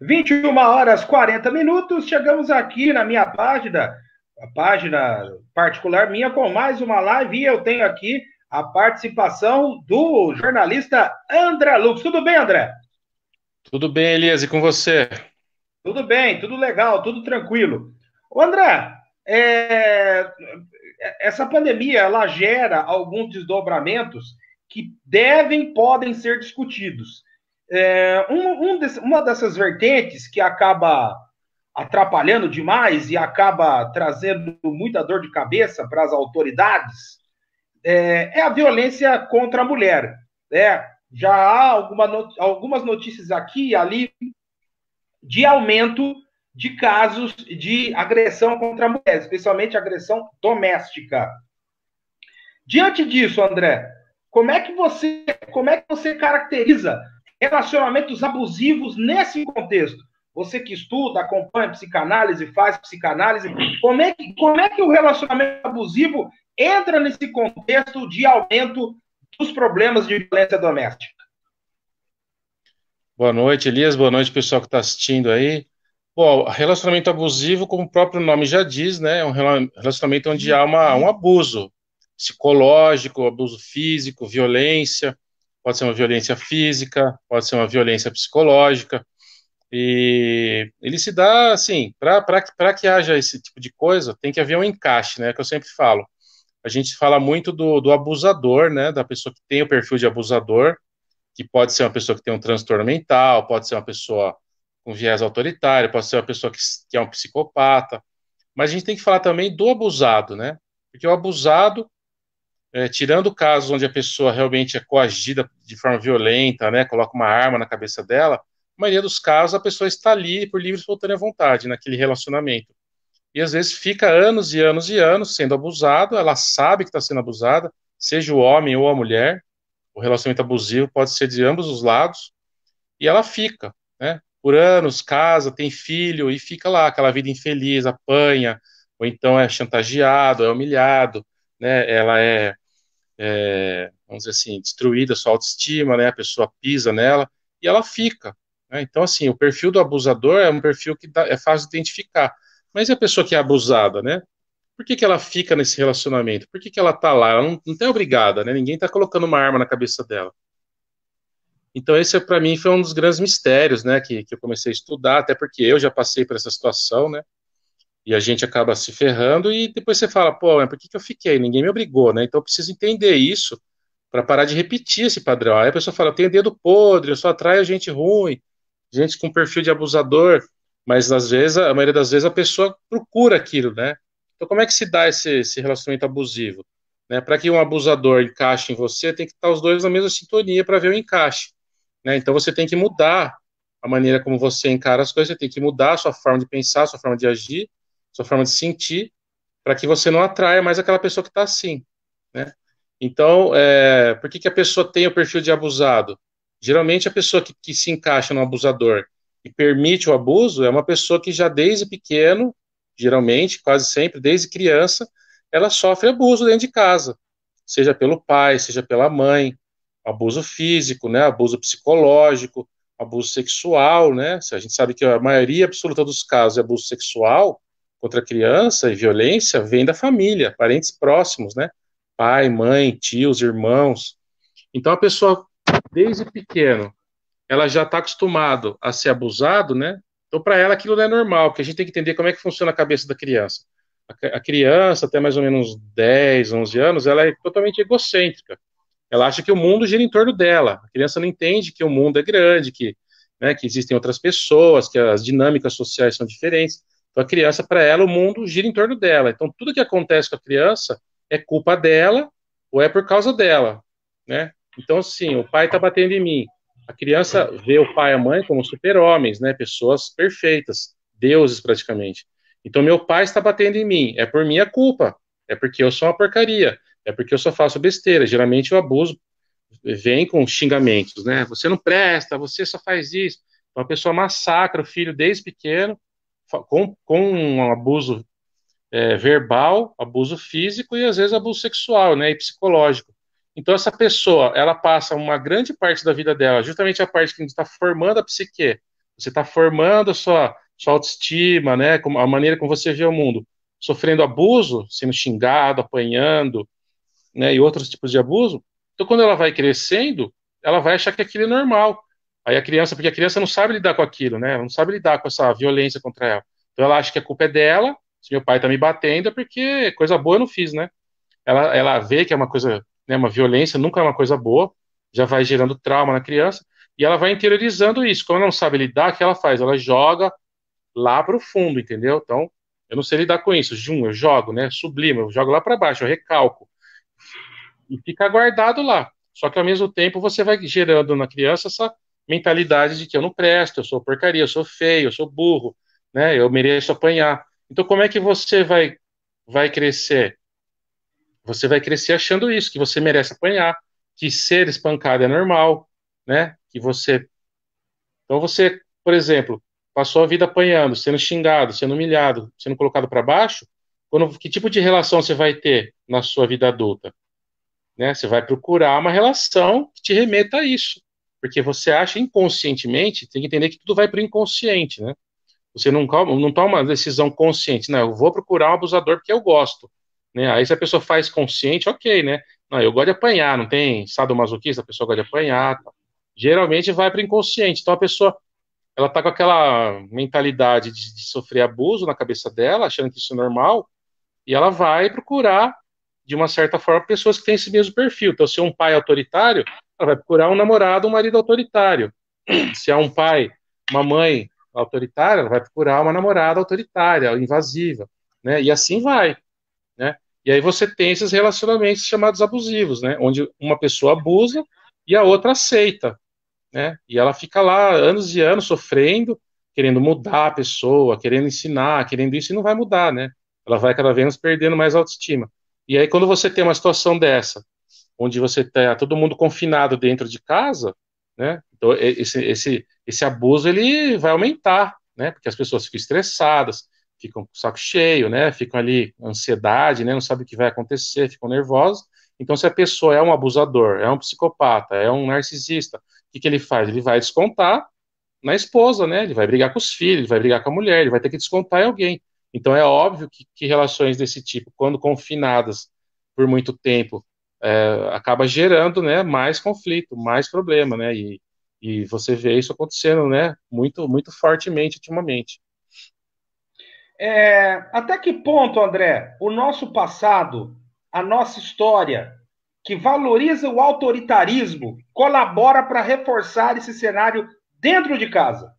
21h40. Chegamos aqui na minha página, a página particular minha, com mais uma live, e eu tenho aqui a participação do jornalista André Lux. Tudo bem, André? Tudo bem, Elias, e com você? Tudo bem, tudo legal, tudo tranquilo. Ô, André, é, essa pandemia, ela gera alguns desdobramentos que podem ser discutidos. Uma dessas vertentes que acaba atrapalhando demais e acaba trazendo muita dor de cabeça para as autoridades é a violência contra a mulher. Já há algumas notícias aqui e ali de aumento de casos de agressão contra a mulher, especialmente agressão doméstica. Diante disso, André, como é que você caracteriza relacionamentos abusivos nesse contexto? Você que estuda, acompanha psicanálise, faz psicanálise, como é que o relacionamento abusivo entra nesse contexto de aumento dos problemas de violência doméstica? Boa noite, Elias. Boa noite, pessoal que está assistindo aí. Bom, relacionamento abusivo, como o próprio nome já diz, né, é um relacionamento onde há um abuso psicológico, abuso físico, violência, pode ser uma violência física, pode ser uma violência psicológica, e ele se dá, assim, para que haja esse tipo de coisa, tem que haver um encaixe, né, que eu sempre falo. A gente fala muito do abusador, né, da pessoa que tem o perfil de abusador, que pode ser uma pessoa que tem um transtorno mental, pode ser uma pessoa com viés autoritário, pode ser uma pessoa que é um psicopata, mas a gente tem que falar também do abusado, né? Porque o abusado, tirando casos onde a pessoa realmente é coagida de forma violenta, né, coloca uma arma na cabeça dela, a maioria dos casos a pessoa está ali por livre e espontânea vontade, naquele relacionamento. E às vezes fica anos e anos e anos sendo abusado, ela sabe que está sendo abusada, seja o homem ou a mulher, o relacionamento abusivo pode ser de ambos os lados, e ela fica, né? Por anos, casa, tem filho, e fica lá, aquela vida infeliz, apanha, ou então é chantageado, é humilhado, né? Ela vamos dizer assim, destruída, sua autoestima, né? A pessoa pisa nela, e ela fica, né? Então, assim, o perfil do abusador é um perfil que é fácil de identificar. Mas e a pessoa que é abusada, né? Por que ela fica nesse relacionamento? Por que ela tá lá? Ela não tem obrigada, né? Ninguém tá colocando uma arma na cabeça dela. Então, esse, para mim, foi um dos grandes mistérios, né, que eu comecei a estudar, até porque eu já passei por essa situação, né, e a gente acaba se ferrando, e depois você fala, pô, mas por que eu fiquei? Ninguém me obrigou, né, então eu preciso entender isso para parar de repetir esse padrão. Aí a pessoa fala, eu tenho dedo podre, eu só atraio gente ruim, gente com perfil de abusador, mas às vezes, a maioria das vezes, a pessoa procura aquilo, né. Então, como é que se dá esse relacionamento abusivo? Né, para que um abusador encaixe em você, tem que estar os dois na mesma sintonia para ver o encaixe. Né? Então você tem que mudar a maneira como você encara as coisas, você tem que mudar a sua forma de pensar, a sua forma de agir, a sua forma de sentir, para que você não atraia mais aquela pessoa que está assim. Né? Então, por que a pessoa tem o perfil de abusado? Geralmente a pessoa que se encaixa no abusador e permite o abuso é uma pessoa que já desde pequeno, geralmente, quase sempre, desde criança, ela sofre abuso dentro de casa, seja pelo pai, seja pela mãe, abuso físico, né, abuso psicológico, abuso sexual, né? A gente sabe que a maioria absoluta dos casos de abuso sexual contra a criança e violência vem da família, parentes próximos, né? Pai, mãe, tios, irmãos. Então a pessoa desde pequeno, ela já está acostumado a ser abusado, né? Então para ela aquilo não é normal, porque a gente tem que entender como é que funciona a cabeça da criança. A criança, até mais ou menos 10, 11 anos, ela é totalmente egocêntrica. Ela acha que o mundo gira em torno dela. A criança não entende que o mundo é grande, né, que existem outras pessoas, que as dinâmicas sociais são diferentes. Então, a criança, para ela, o mundo gira em torno dela. Então, tudo que acontece com a criança é culpa dela ou é por causa dela, né? Então, sim, o pai está batendo em mim. A criança vê o pai e a mãe como super-homens, né? Pessoas perfeitas, deuses praticamente. Então, meu pai está batendo em mim. É por minha culpa. É porque eu sou uma porcaria. É porque eu só faço besteira. Geralmente o abuso vem com xingamentos, né? Você não presta, você só faz isso. Então a pessoa massacra o filho desde pequeno com um abuso verbal, abuso físico e às vezes abuso sexual, né? E psicológico. Então essa pessoa, ela passa uma grande parte da vida dela, justamente a parte que está formando a psique, Você está formando sua autoestima, né? A maneira como você vê o mundo. Sofrendo abuso, sendo xingado, apanhando, né? E outros tipos de abuso. Então, quando ela vai crescendo, ela vai achar que aquilo é normal. Aí a criança, porque a criança não sabe lidar com aquilo, né? Ela não sabe lidar com essa violência contra ela. Então ela acha que a culpa é dela. Se meu pai tá me batendo, é porque coisa boa eu não fiz, né? Ela vê que é uma coisa, né, uma violência, nunca é uma coisa boa, já vai gerando trauma na criança, e ela vai interiorizando isso. Como ela não sabe lidar, o que ela faz? Ela joga lá para o fundo, entendeu? Então, eu não sei lidar com isso. Eu jogo, né? Sublimo, eu jogo lá para baixo, eu recalco. E fica guardado lá. Só que ao mesmo tempo você vai gerando na criança essa mentalidade de que eu não presto, eu sou porcaria, eu sou feio, eu sou burro, né? Eu mereço apanhar. Então, como é que você vai crescer? Você vai crescer achando isso, que você merece apanhar, que ser espancado é normal, né? Que você. Então você, por exemplo, passou a vida apanhando, sendo xingado, sendo humilhado, sendo colocado para baixo. Que tipo de relação você vai ter na sua vida adulta? Né? Você vai procurar uma relação que te remeta a isso. Porque você acha inconscientemente, tem que entender que tudo vai para o inconsciente, né? Você não toma uma decisão consciente, não, eu vou procurar um abusador porque eu gosto, né? Aí se a pessoa faz consciente, ok, né? Não, eu gosto de apanhar, não tem sadomasoquista, a pessoa gosta de apanhar, tá? Geralmente vai para o inconsciente. Então a pessoa, ela tá com aquela mentalidade de sofrer abuso na cabeça dela, achando que isso é normal, e ela vai procurar, de uma certa forma, pessoas que têm esse mesmo perfil. Então, se é um pai autoritário, ela vai procurar um namorado, um marido autoritário. Se é um pai, uma mãe autoritária, ela vai procurar uma namorada autoritária, invasiva, né? E assim vai, né? E aí você tem esses relacionamentos chamados abusivos, né? Onde uma pessoa abusa e a outra aceita, né? E ela fica lá anos e anos sofrendo, querendo mudar a pessoa, querendo ensinar, querendo isso e não vai mudar, né? Ela vai cada vez perdendo mais autoestima. E aí quando você tem uma situação dessa, onde você tá todo mundo confinado dentro de casa, né? Então esse abuso ele vai aumentar, né? Porque as pessoas ficam estressadas, ficam com o saco cheio, né? Ficam ali ansiedade, né? Não sabe o que vai acontecer, ficam nervosos. Então se a pessoa é um abusador, é um psicopata, é um narcisista, o que que ele faz? Ele vai descontar na esposa, né? Ele vai brigar com os filhos, ele vai brigar com a mulher, ele vai ter que descontar em alguém. Então é óbvio que relações desse tipo, quando confinadas por muito tempo, acaba gerando, né, mais conflito, mais problema, né? E você vê isso acontecendo, né, muito, muito fortemente ultimamente. Até que ponto, André, o nosso passado, a nossa história, que valoriza o autoritarismo, colabora para reforçar esse cenário dentro de casa?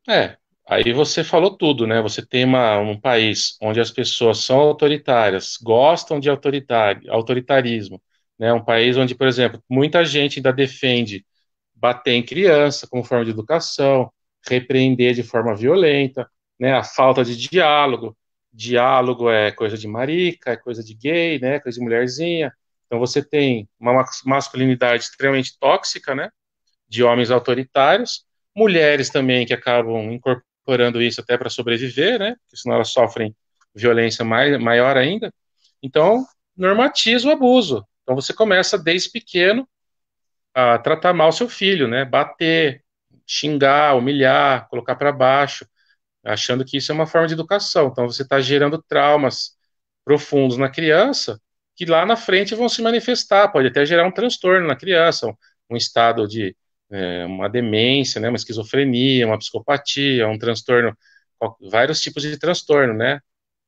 É, aí você falou tudo, né? Você tem um país onde as pessoas são autoritárias, gostam de autoritarismo, né? Um país onde, por exemplo, muita gente ainda defende bater em criança como forma de educação, repreender de forma violenta, né? A falta de diálogo. Diálogo é coisa de marica, é coisa de gay, né? Coisa de mulherzinha. Então você tem uma masculinidade extremamente tóxica, né? De homens autoritários, mulheres também que acabam incorporando isso até para sobreviver, né? Porque senão elas sofrem violência maior ainda. Então, normatiza o abuso. Então você começa desde pequeno a tratar mal seu filho, né? Bater, xingar, humilhar, colocar para baixo, achando que isso é uma forma de educação. Então você está gerando traumas profundos na criança que lá na frente vão se manifestar, pode até gerar um transtorno na criança, um estado de uma demência, né, uma esquizofrenia, uma psicopatia, um transtorno, vários tipos de transtorno, né?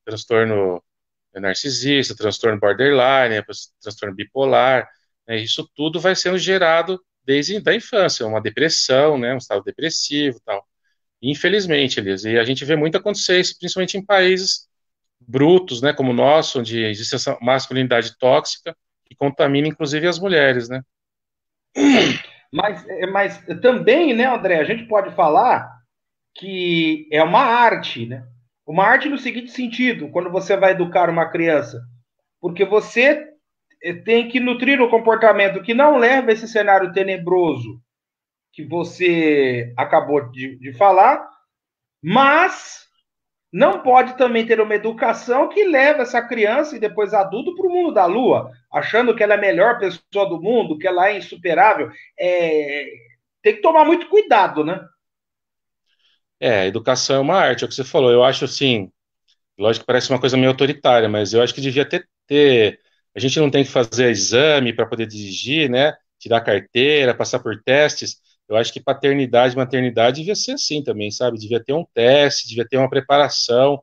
Transtorno narcisista, transtorno borderline, transtorno bipolar, né, isso tudo vai sendo gerado desde a infância, uma depressão, né, um estado depressivo, tal. Infelizmente, Elias, e a gente vê muito acontecer isso, principalmente em países brutos, né, como o nosso, onde existe essa masculinidade tóxica que contamina inclusive as mulheres, né? Mas também, né, André, a gente pode falar que é uma arte, né? Uma arte no seguinte sentido, quando você vai educar uma criança, porque você tem que nutrir o comportamento que não leva a esse cenário tenebroso que você acabou de falar, mas não pode também ter uma educação que leva essa criança e depois adulto para o mundo da lua, achando que ela é a melhor pessoa do mundo, que ela é insuperável. tem que tomar muito cuidado, né? É, educação é uma arte, é o que você falou. Eu acho assim, lógico que parece uma coisa meio autoritária, mas eu acho que devia ter. A gente não tem que fazer exame para poder dirigir, né? Tirar carteira, passar por testes. Eu acho que paternidade e maternidade devia ser assim também, sabe? Devia ter um teste, devia ter uma preparação,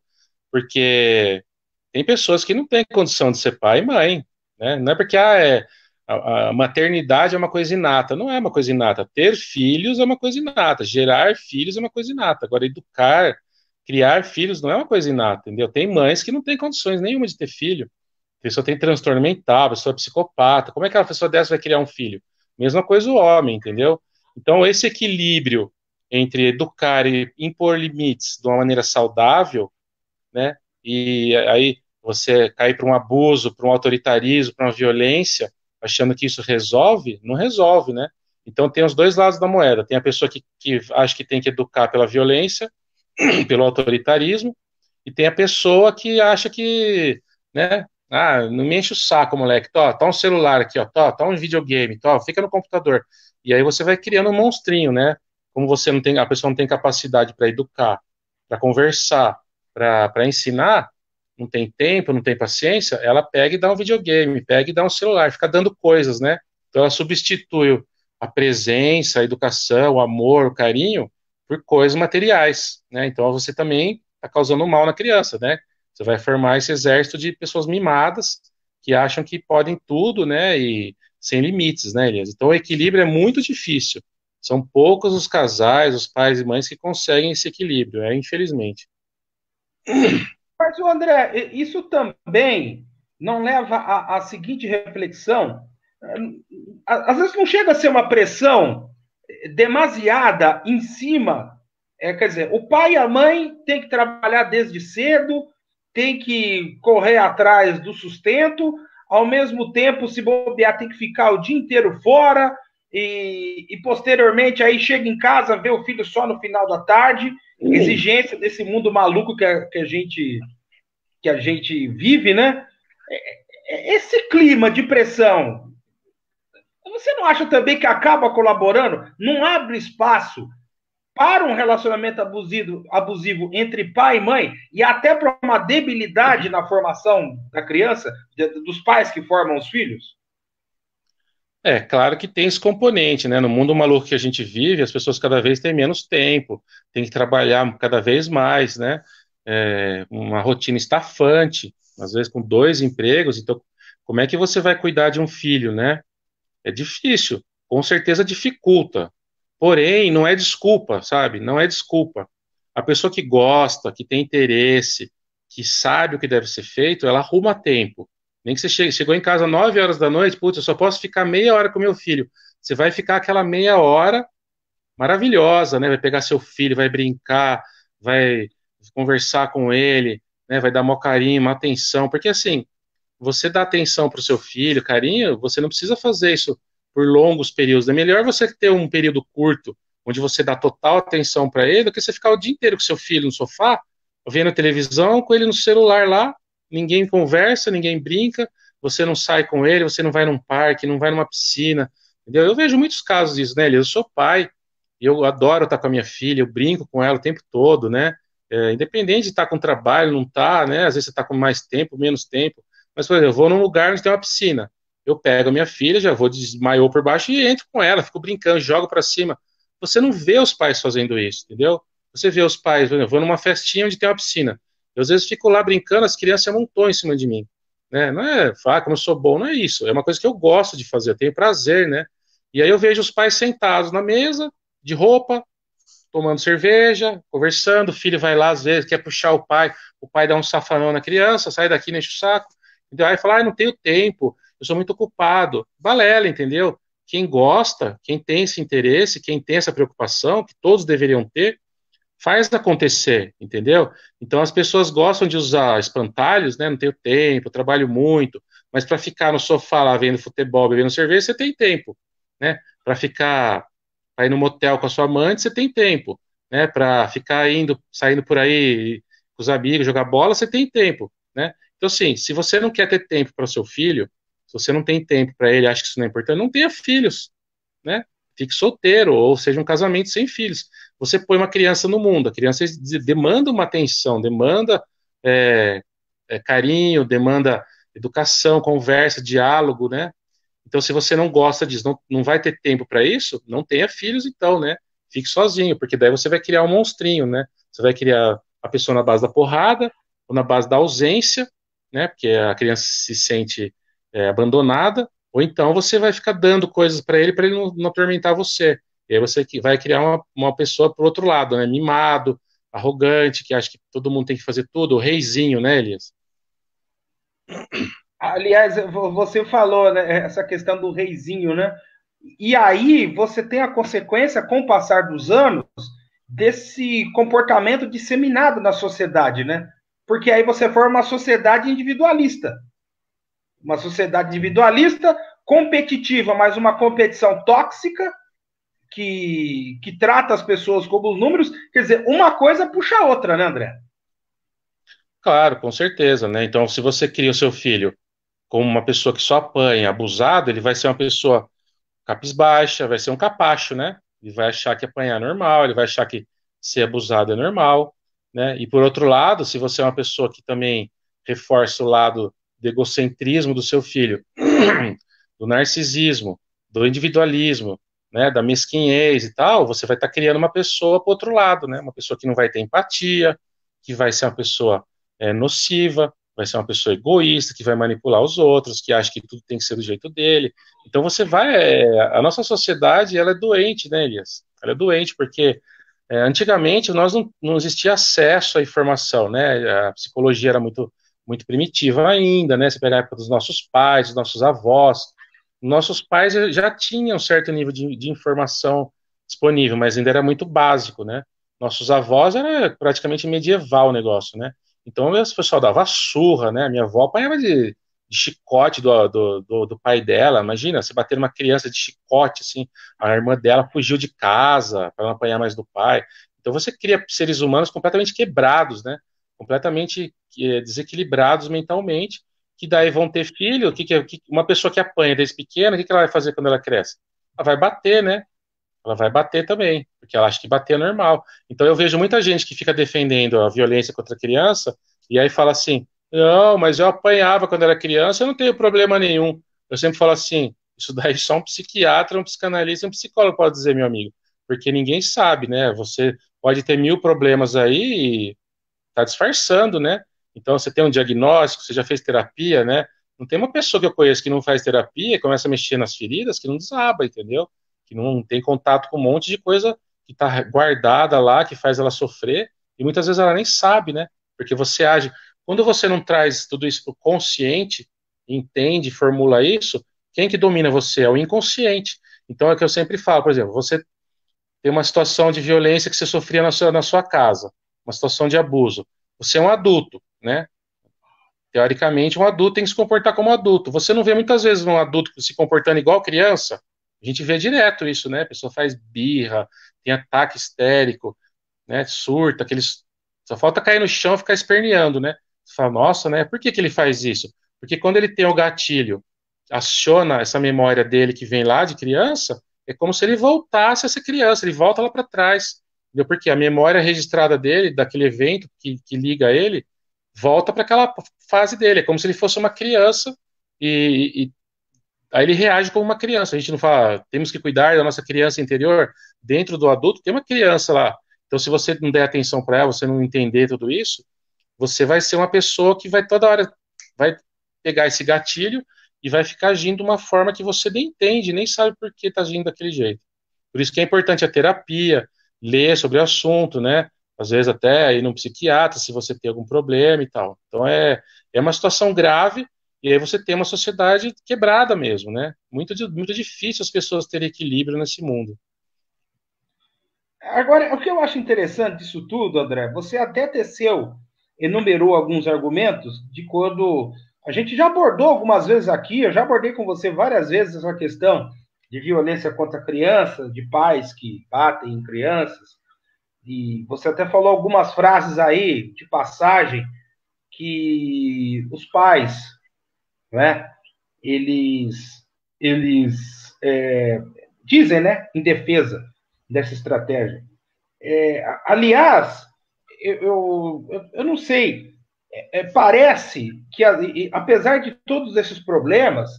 porque tem pessoas que não têm condição de ser pai e mãe, né? Não é porque a maternidade é uma coisa inata, não é uma coisa inata. Ter filhos é uma coisa inata, gerar filhos é uma coisa inata. Agora, educar, criar filhos não é uma coisa inata, entendeu? Tem mães que não têm condições nenhuma de ter filho. A pessoa tem transtorno mental, a pessoa é psicopata. Como é que uma pessoa dessa vai criar um filho? Mesma coisa o homem, entendeu? Então, esse equilíbrio entre educar e impor limites de uma maneira saudável, né? E aí você cair para um abuso, para um autoritarismo, para uma violência, achando que isso resolve, não resolve, né? Então tem os dois lados da moeda. Tem a pessoa que acha que tem que educar pela violência, pelo autoritarismo, e tem a pessoa que acha que, né? Ah, não me enche o saco, moleque. Tá um celular aqui, ó. Tá um videogame, fica no computador. E aí você vai criando um monstrinho, né? Como você não tem, a pessoa não tem capacidade para educar, para conversar, para ensinar, não tem tempo, não tem paciência, ela pega e dá um videogame, pega e dá um celular, fica dando coisas, né? Então ela substitui a presença, a educação, o amor, o carinho por coisas materiais, né? Então você também está causando mal na criança, né? Você vai formar esse exército de pessoas mimadas que acham que podem tudo, né? E sem limites, né, Elias? Então o equilíbrio é muito difícil. São poucos os casais, os pais e mães que conseguem esse equilíbrio, infelizmente. Mas, o André, isso também não leva à seguinte reflexão. Às vezes não chega a ser uma pressão demasiada em cima. Quer dizer, o pai e a mãe têm que trabalhar desde cedo, tem que correr atrás do sustento, ao mesmo tempo, se bobear, tem que ficar o dia inteiro fora, e posteriormente aí chega em casa, vê o filho só no final da tarde, exigência desse mundo maluco que a gente vive, né? Esse clima de pressão, você não acha também que acaba colaborando? Não abre espaço para um relacionamento abusivo entre pai e mãe e até para uma debilidade na formação da criança, dos pais que formam os filhos? É, claro que tem esse componente, né? No mundo maluco que a gente vive, as pessoas cada vez têm menos tempo, têm que trabalhar cada vez mais, né? Uma rotina estafante, às vezes com dois empregos. Então, como é que você vai cuidar de um filho, né? É difícil, com certeza dificulta. Porém, não é desculpa, sabe? Não é desculpa. A pessoa que gosta, que tem interesse, que sabe o que deve ser feito, ela arruma tempo. Nem que você chegou em casa 9 horas da noite, putz, eu só posso ficar meia hora com meu filho. Você vai ficar aquela meia hora maravilhosa, né? Vai pegar seu filho, vai brincar, vai conversar com ele, né? Vai dar maior carinho, uma atenção, porque assim, você dá atenção para o seu filho, carinho, você não precisa fazer isso por longos períodos. É melhor você ter um período curto, onde você dá total atenção para ele, do que você ficar o dia inteiro com seu filho no sofá, vendo televisão, com ele no celular lá, ninguém conversa, ninguém brinca, você não sai com ele, você não vai num parque, não vai numa piscina, entendeu? Eu vejo muitos casos disso, né, Elias? Eu sou pai, e eu adoro estar com a minha filha, eu brinco com ela o tempo todo, né? Independente de estar com trabalho, não estar, né? Às vezes você está com mais tempo, menos tempo. Mas, por exemplo, eu vou num lugar onde tem uma piscina. Eu pego a minha filha, já vou desmaiou por baixo e entro com ela, fico brincando, jogo para cima. Você não vê os pais fazendo isso, entendeu? Você vê os pais, por exemplo, eu vou numa festinha onde tem uma piscina. Eu, às vezes fico lá brincando, as crianças amontoam em cima de mim. Né? Não é falar que eu não sou bom, não é isso. É uma coisa que eu gosto de fazer, eu tenho prazer, né? E aí eu vejo os pais sentados na mesa, de roupa, tomando cerveja, conversando, o filho vai lá, às vezes, quer puxar o pai dá um safanão na criança, sai daqui, não enche o saco. Então, aí fala, não tenho tempo, eu sou muito ocupado. Balela, entendeu? Quem gosta, quem tem esse interesse, quem tem essa preocupação, que todos deveriam ter, faz acontecer, entendeu? Então as pessoas gostam de usar espantalhos, né? Não tenho tempo, trabalho muito, mas para ficar no sofá lá vendo futebol, bebendo cerveja, você tem tempo, né? Para ir no motel com a sua amante, você tem tempo, né? Para ficar saindo por aí com os amigos, jogar bola, você tem tempo, né? Então, assim, se você não quer ter tempo para o seu filho, se você não tem tempo para ele, acha que isso não é importante, não tenha filhos, né? fique solteiro, ou seja, um casamento sem filhos. Você põe uma criança no mundo, a criança demanda uma atenção, demanda é, carinho, demanda educação, conversa, diálogo, né? Então, se você não gosta disso, não vai ter tempo para isso, não tenha filhos, então, né? Fique sozinho, porque daí você vai criar um monstrinho, né? Você vai criar a pessoa na base da porrada, ou na base da ausência, né? Porque a criança se sente abandonada, ou então você vai ficar dando coisas para ele não atormentar você. E aí você vai criar uma pessoa pro outro lado, né? Mimado, arrogante, que acha que todo mundo tem que fazer tudo, o reizinho, né, Elias? Aliás, você falou, né, essa questão do reizinho, né? E aí você tem a consequência, com o passar dos anos, desse comportamento disseminado na sociedade, né? Porque aí você forma uma sociedade individualista. Uma sociedade individualista, competitiva, mas uma competição tóxica, que trata as pessoas como os números. Quer dizer, uma coisa puxa a outra, né, André? Claro, com certeza, né? Então, se você cria o seu filho como uma pessoa que só apanha, abusado, ele vai ser uma pessoa capisbaixa, vai ser um capacho, né? Ele vai achar que apanhar é normal, ele vai achar que ser abusado é normal, né? E por outro lado, se você é uma pessoa que também reforça o lado do egocentrismo do seu filho, do narcisismo, do individualismo, né, da mesquinhez e tal, você vai estar criando uma pessoa para outro lado, né? Uma pessoa que não vai ter empatia, que vai ser uma pessoa nociva, vai ser uma pessoa egoísta, que vai manipular os outros, que acha que tudo tem que ser do jeito dele. Então você vai. A nossa sociedade ela é doente, né, Elias? Ela é doente porque antigamente nós não existia acesso à informação, né? A psicologia era muito primitiva ainda, né? Você pega a época dos nossos pais, dos nossos avós. Nossos pais já tinham um certo nível de informação disponível, mas ainda era muito básico, né? Nossos avós era praticamente medieval o negócio, né? Então o pessoal dava surra, né? Minha avó apanhava de chicote do pai dela. Imagina, você bater uma criança de chicote, assim, a irmã dela fugiu de casa para não apanhar mais do pai. Então você cria seres humanos completamente quebrados, né? Completamente desequilibrados mentalmente, que daí vão ter filho, uma pessoa que apanha desde pequena, o que ela vai fazer quando ela cresce? Ela vai bater, né? Ela vai bater também, porque ela acha que bater é normal. Então eu vejo muita gente que fica defendendo a violência contra a criança e aí fala assim: não, mas eu apanhava quando era criança, eu não tenho problema nenhum. Eu sempre falo assim: isso daí só um psiquiatra, um psicanalista, um psicólogo pode dizer, meu amigo, porque ninguém sabe, né? Você pode ter mil problemas aí e tá disfarçando, né? Então você tem um diagnóstico, você já fez terapia, né? Não tem uma pessoa que eu conheço que não faz terapia, começa a mexer nas feridas, que não desaba, entendeu? Que não tem contato com um monte de coisa que está guardada lá, que faz ela sofrer, e muitas vezes ela nem sabe, né? Porque você age. Quando você não traz tudo isso para o consciente, entende, formula isso, quem que domina você? É o inconsciente. Então é o que eu sempre falo, por exemplo, você tem uma situação de violência que você sofria na sua casa, uma situação de abuso. Você é um adulto, né? Teoricamente, um adulto tem que se comportar como adulto. Você não vê muitas vezes um adulto se comportando igual criança. A gente vê direto isso, né? A pessoa faz birra, tem ataque histérico, né? Surta, aqueles. Só falta cair no chão e ficar esperneando, né? Você fala, nossa, né? Por que ele faz isso? Porque quando ele tem o gatilho, aciona essa memória dele que vem lá de criança, é como se ele voltasse a ser criança, ele volta lá para trás. Entendeu? Porque a memória registrada dele, daquele evento que liga ele, volta para aquela fase dele. É como se ele fosse uma criança e aí ele reage como uma criança. A gente não fala, temos que cuidar da nossa criança interior. Dentro do adulto tem uma criança lá. Então, se você não der atenção para ela, você não entender tudo isso, você vai ser uma pessoa que vai toda hora vai pegar esse gatilho e vai ficar agindo de uma forma que você nem entende, nem sabe por que está agindo daquele jeito. Por isso que é importante a terapia, ler sobre o assunto, né? Às vezes até ir num psiquiatra se você tem algum problema e tal. Então é uma situação grave e aí você tem uma sociedade quebrada mesmo, né? Muito difícil as pessoas terem equilíbrio nesse mundo. Agora, o que eu acho interessante disso tudo, André, você até teceu, enumerou alguns argumentos de quando a gente já abordou algumas vezes aqui, eu já abordei com você várias vezes essa questão de violência contra crianças, de pais que batem em crianças, e você até falou algumas frases aí de passagem que os pais, né, eles dizem, né, em defesa dessa estratégia. Aliás, eu não sei, parece que, apesar de todos esses problemas,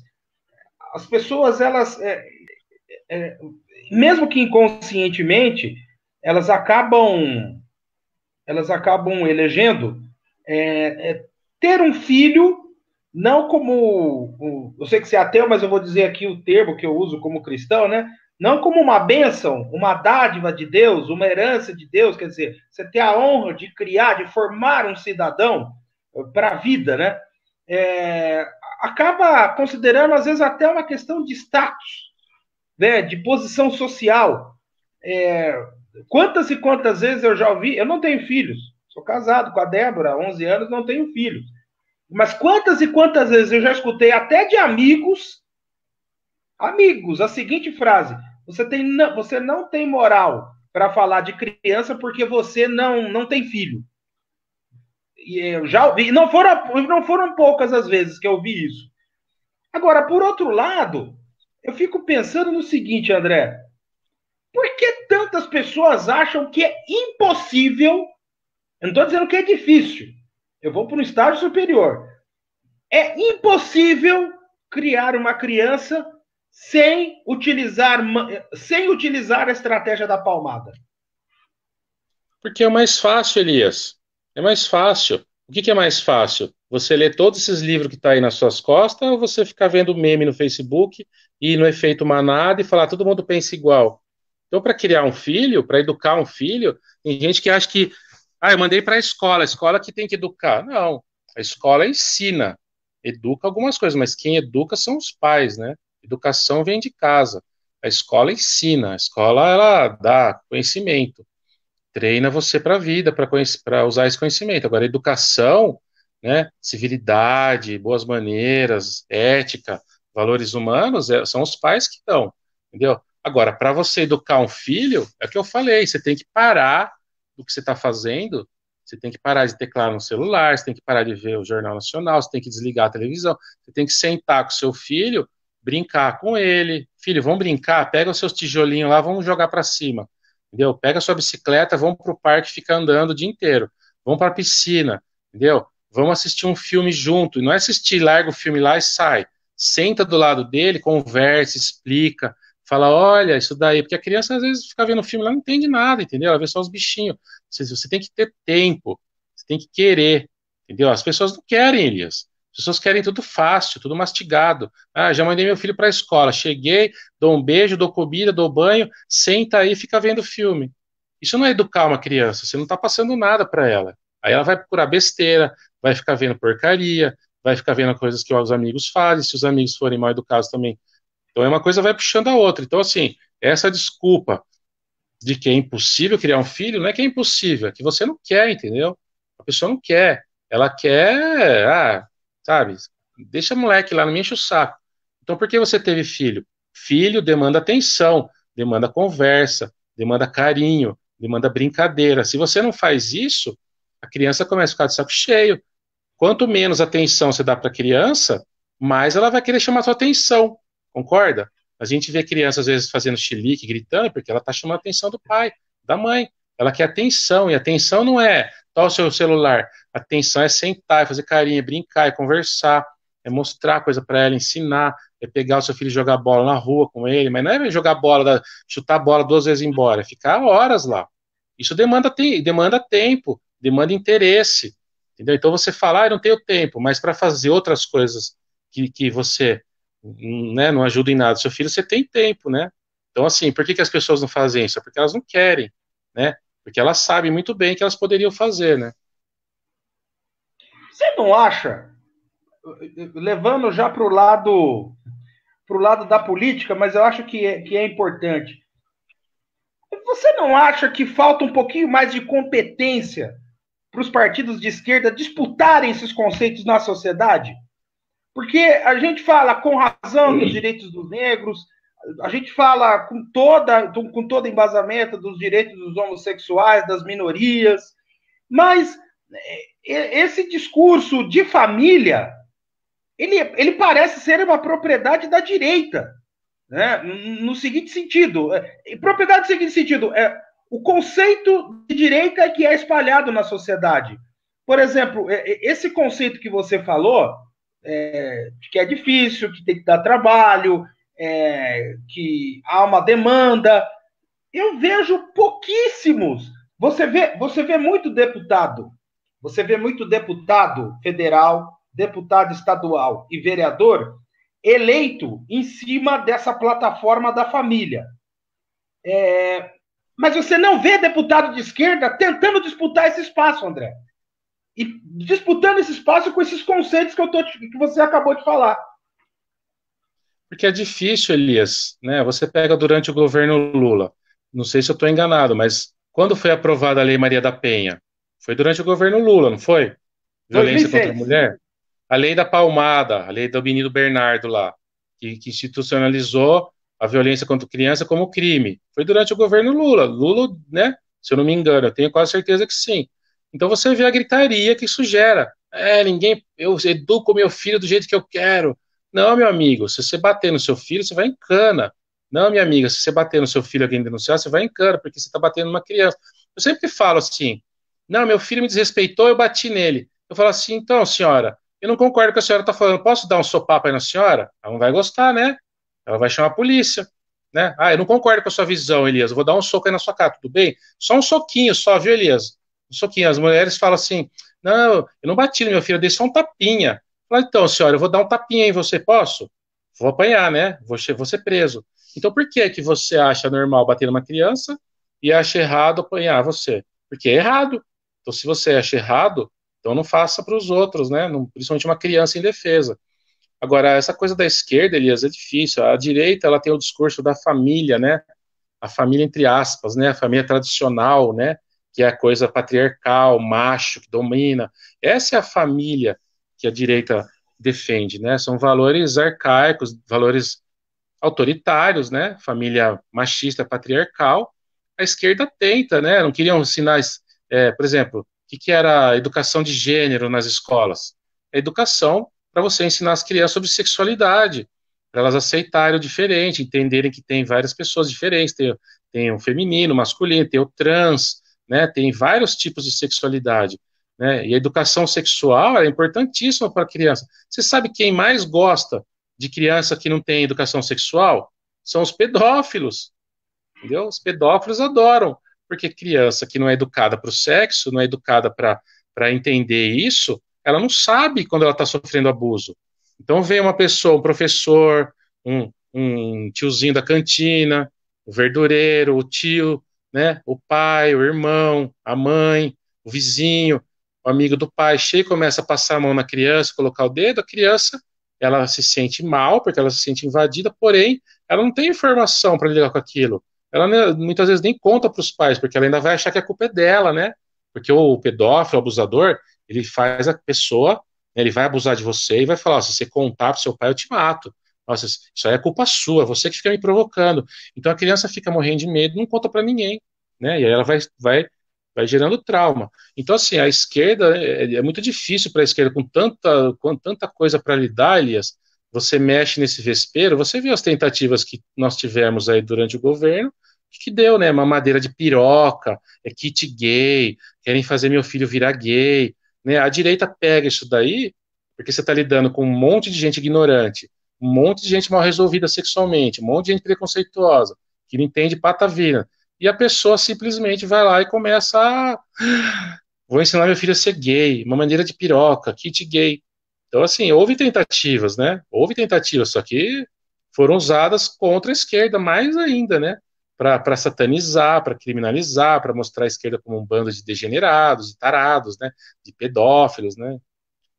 as pessoas, mesmo que inconscientemente, elas acabam elegendo ter um filho, não como, eu sei que você é ateu, mas eu vou dizer aqui o termo que eu uso como cristão, né? Não como uma bênção, uma dádiva de Deus, uma herança de Deus, quer dizer, você ter a honra de criar, de formar um cidadão para a vida, né? Acaba considerando, às vezes, até uma questão de status, né? De posição social. Quantas e quantas vezes eu já ouvi, eu não tenho filhos, sou casado com a Débora há 11 anos, não tenho filhos, mas quantas e quantas vezes eu já escutei até de amigos, a seguinte frase: você não tem moral para falar de criança porque você não tem filho. E eu já ouvi, não foram poucas as vezes que eu ouvi isso. Agora, por outro lado, eu fico pensando no seguinte, André: por que tantas pessoas acham que é impossível? Eu não estou dizendo que é difícil. Eu vou para um estágio superior. É impossível criar uma criança sem utilizar a estratégia da palmada. Porque é mais fácil, Elias. É mais fácil. O que é mais fácil? Você ler todos esses livros que estão aí nas suas costas ou você ficar vendo meme no Facebook e no efeito manada e falar todo mundo pensa igual? Então, para criar um filho, para educar um filho, tem gente que acha que eu mandei para a escola que tem que educar. Não, a escola ensina, educa algumas coisas, mas quem educa são os pais, né? Educação vem de casa. A escola ensina, a escola ela dá conhecimento, treina você para a vida, para usar esse conhecimento. Agora, educação, né, civilidade, boas maneiras, ética, valores humanos, são os pais que dão, entendeu? Agora, para você educar um filho, é o que eu falei, você tem que parar do que você está fazendo, você tem que parar de teclar no celular, você tem que parar de ver o Jornal Nacional, você tem que desligar a televisão, você tem que sentar com o seu filho, brincar com ele. Filho, vamos brincar? Pega os seus tijolinhos lá, vamos jogar para cima. Entendeu? Pega a sua bicicleta, vamos para o parque, fica andando o dia inteiro. Vamos para a piscina, entendeu? Vamos assistir um filme junto. E não é assistir, larga o filme lá e sai. Senta do lado dele, conversa, explica, fala, olha, isso daí. Porque a criança, às vezes, fica vendo o filme lá, não entende nada, entendeu? Ela vê só os bichinhos. Você tem que ter tempo, você tem que querer, entendeu? As pessoas não querem, Elias. As pessoas querem tudo fácil, tudo mastigado. Já mandei meu filho para a escola. Cheguei, dou um beijo, dou comida, dou banho, senta aí e fica vendo filme. Isso não é educar uma criança, você não está passando nada para ela. Aí ela vai procurar besteira, vai ficar vendo porcaria, vai ficar vendo coisas que os amigos fazem, se os amigos forem mal educados também. Então uma coisa vai puxando a outra. Então, assim, essa desculpa de que é impossível criar um filho, não é que é impossível, é que você não quer, entendeu? A pessoa não quer. Ela quer, sabe, deixa moleque lá, não me enche o saco. Então, por que você teve filho? Filho demanda atenção, demanda conversa, demanda carinho, demanda brincadeira. Se você não faz isso, a criança começa a ficar de saco cheio. Quanto menos atenção você dá para a criança, mais ela vai querer chamar a sua atenção. Concorda? A gente vê criança às vezes fazendo chilique, gritando, porque ela está chamando a atenção do pai, da mãe. Ela quer atenção, e atenção não é só o seu celular. Atenção é sentar, é fazer carinho, é brincar, é conversar, é mostrar coisa para ela, ensinar, é pegar o seu filho e jogar bola na rua com ele, mas não é jogar bola, chutar a bola 2 vezes e ir embora, é ficar horas lá. Isso demanda tempo, demanda interesse, entendeu? Então você fala, eu não tenho tempo, mas para fazer outras coisas que você, né, não ajuda em nada seu filho, você tem tempo, né? Então, assim, por que as pessoas não fazem isso? É porque elas não querem, né? Porque elas sabem muito bem que elas poderiam fazer, né? Você não acha, levando já para o lado da política, mas eu acho que é importante. Você não acha que falta um pouquinho mais de competência para os partidos de esquerda disputarem esses conceitos na sociedade? Porque a gente fala com razão dos direitos dos negros, a gente fala com todo embasamento dos direitos dos homossexuais, das minorias, mas esse discurso de família, ele parece ser uma propriedade da direita. né? No seguinte sentido, propriedade no seguinte sentido, o conceito de direita que é espalhado na sociedade. Por exemplo, esse conceito que você falou, que é difícil, que tem que dar trabalho, que há uma demanda, eu vejo pouquíssimos. Você vê muito deputado, você vê muito deputado federal, deputado estadual e vereador eleito em cima dessa plataforma da família. Mas você não vê deputado de esquerda tentando disputar esse espaço, André. E disputando esse espaço com esses conceitos que você acabou de falar. Porque é difícil, Elias, né? Você pega durante o governo Lula, não sei se eu estou enganado, mas quando foi aprovada a Lei Maria da Penha? Foi durante o governo Lula, não foi? Violência contra a 2006. mulher? A lei da palmada, a lei do menino Bernardo lá, que institucionalizou a violência contra criança como crime. Foi durante o governo Lula. Lula, né? Se eu não me engano, eu tenho quase certeza que sim. Então você vê a gritaria que isso gera. Eu educo meu filho do jeito que eu quero. Não, meu amigo, se você bater no seu filho, você vai em cana. Não, minha amiga, se você bater no seu filho e alguém denunciar, você vai em cana, porque você está batendo numa criança. Eu sempre falo assim, não, meu filho me desrespeitou, eu bati nele. Eu falo assim, então, senhora, eu não concordo com o que a senhora está falando. Posso dar um sopapo aí na senhora? Ela não vai gostar, né? Ela vai chamar a polícia, né? Ah, eu não concordo com a sua visão, Elias. Eu vou dar um soco aí na sua cara, tudo bem? Só um soquinho, só, viu, Elias? Um soquinho. As mulheres falam assim: não, eu não bati no meu filho, eu dei só um tapinha. Fala, então, senhora, eu vou dar um tapinha em você, posso? Vou apanhar, né? Vou ser preso. Então, por que que você acha normal bater numa criança e acha errado apanhar você? Porque é errado. Então, se você acha errado, então não faça para os outros, né? Não, principalmente uma criança indefesa. Agora, essa coisa da esquerda, Elias, é difícil. A direita, ela tem o discurso da família, né? A família entre aspas, né? A família tradicional, né? Que é a coisa patriarcal, macho, que domina. Essa é a família que a direita defende, né? São valores arcaicos, valores autoritários, né? Família machista, patriarcal. A esquerda tenta, né? Não queriam ensinar, por exemplo, o que era a educação de gênero nas escolas? A educação para você ensinar as crianças sobre sexualidade, para elas aceitarem o diferente, entenderem que tem várias pessoas diferentes, tem o feminino, o masculino, tem o trans, né? Tem vários tipos de sexualidade. Né? E a educação sexual é importantíssima para a criança. Você sabe quem mais gosta de criança que não tem educação sexual? São os pedófilos, entendeu? Os pedófilos adoram, porque criança que não é educada para o sexo, não é educada para entender isso, ela não sabe quando ela está sofrendo abuso. Então vem uma pessoa, um professor, um tiozinho da cantina, o verdureiro, o tio, né, o pai, o irmão, a mãe, o vizinho, o amigo do pai, chega e começa a passar a mão na criança, colocar o dedo, a criança, ela se sente mal, porque ela se sente invadida, porém, ela não tem informação para lidar com aquilo. Ela muitas vezes nem conta para os pais, porque ela ainda vai achar que a culpa é dela, né? Porque o pedófilo, o abusador, ele faz a pessoa, né, ele vai abusar de você e vai falar: se você contar para seu pai, eu te mato. Nossa, isso aí é culpa sua, você que fica me provocando. Então a criança fica morrendo de medo, não conta para ninguém, né? E aí ela vai gerando trauma. Então, assim, a esquerda é muito difícil para a esquerda, com tanta coisa para lidar, Elias. Você mexe nesse vespeiro, você viu as tentativas que nós tivemos aí durante o governo, que deu, né? Mamadeira de piroca, kit gay, querem fazer meu filho virar gay, né? A direita pega isso daí, porque você está lidando com um monte de gente ignorante, um monte de gente mal resolvida sexualmente, um monte de gente preconceituosa, que não entende patavina. E a pessoa simplesmente vai lá e começa a. Vou ensinar meu filho a ser gay, mamadeira de piroca, kit gay. Então, assim, houve tentativas, né? Houve tentativas, só que foram usadas contra a esquerda mais ainda, né? Para satanizar, para criminalizar, para mostrar a esquerda como um bando de degenerados, de tarados, né? De pedófilos, né?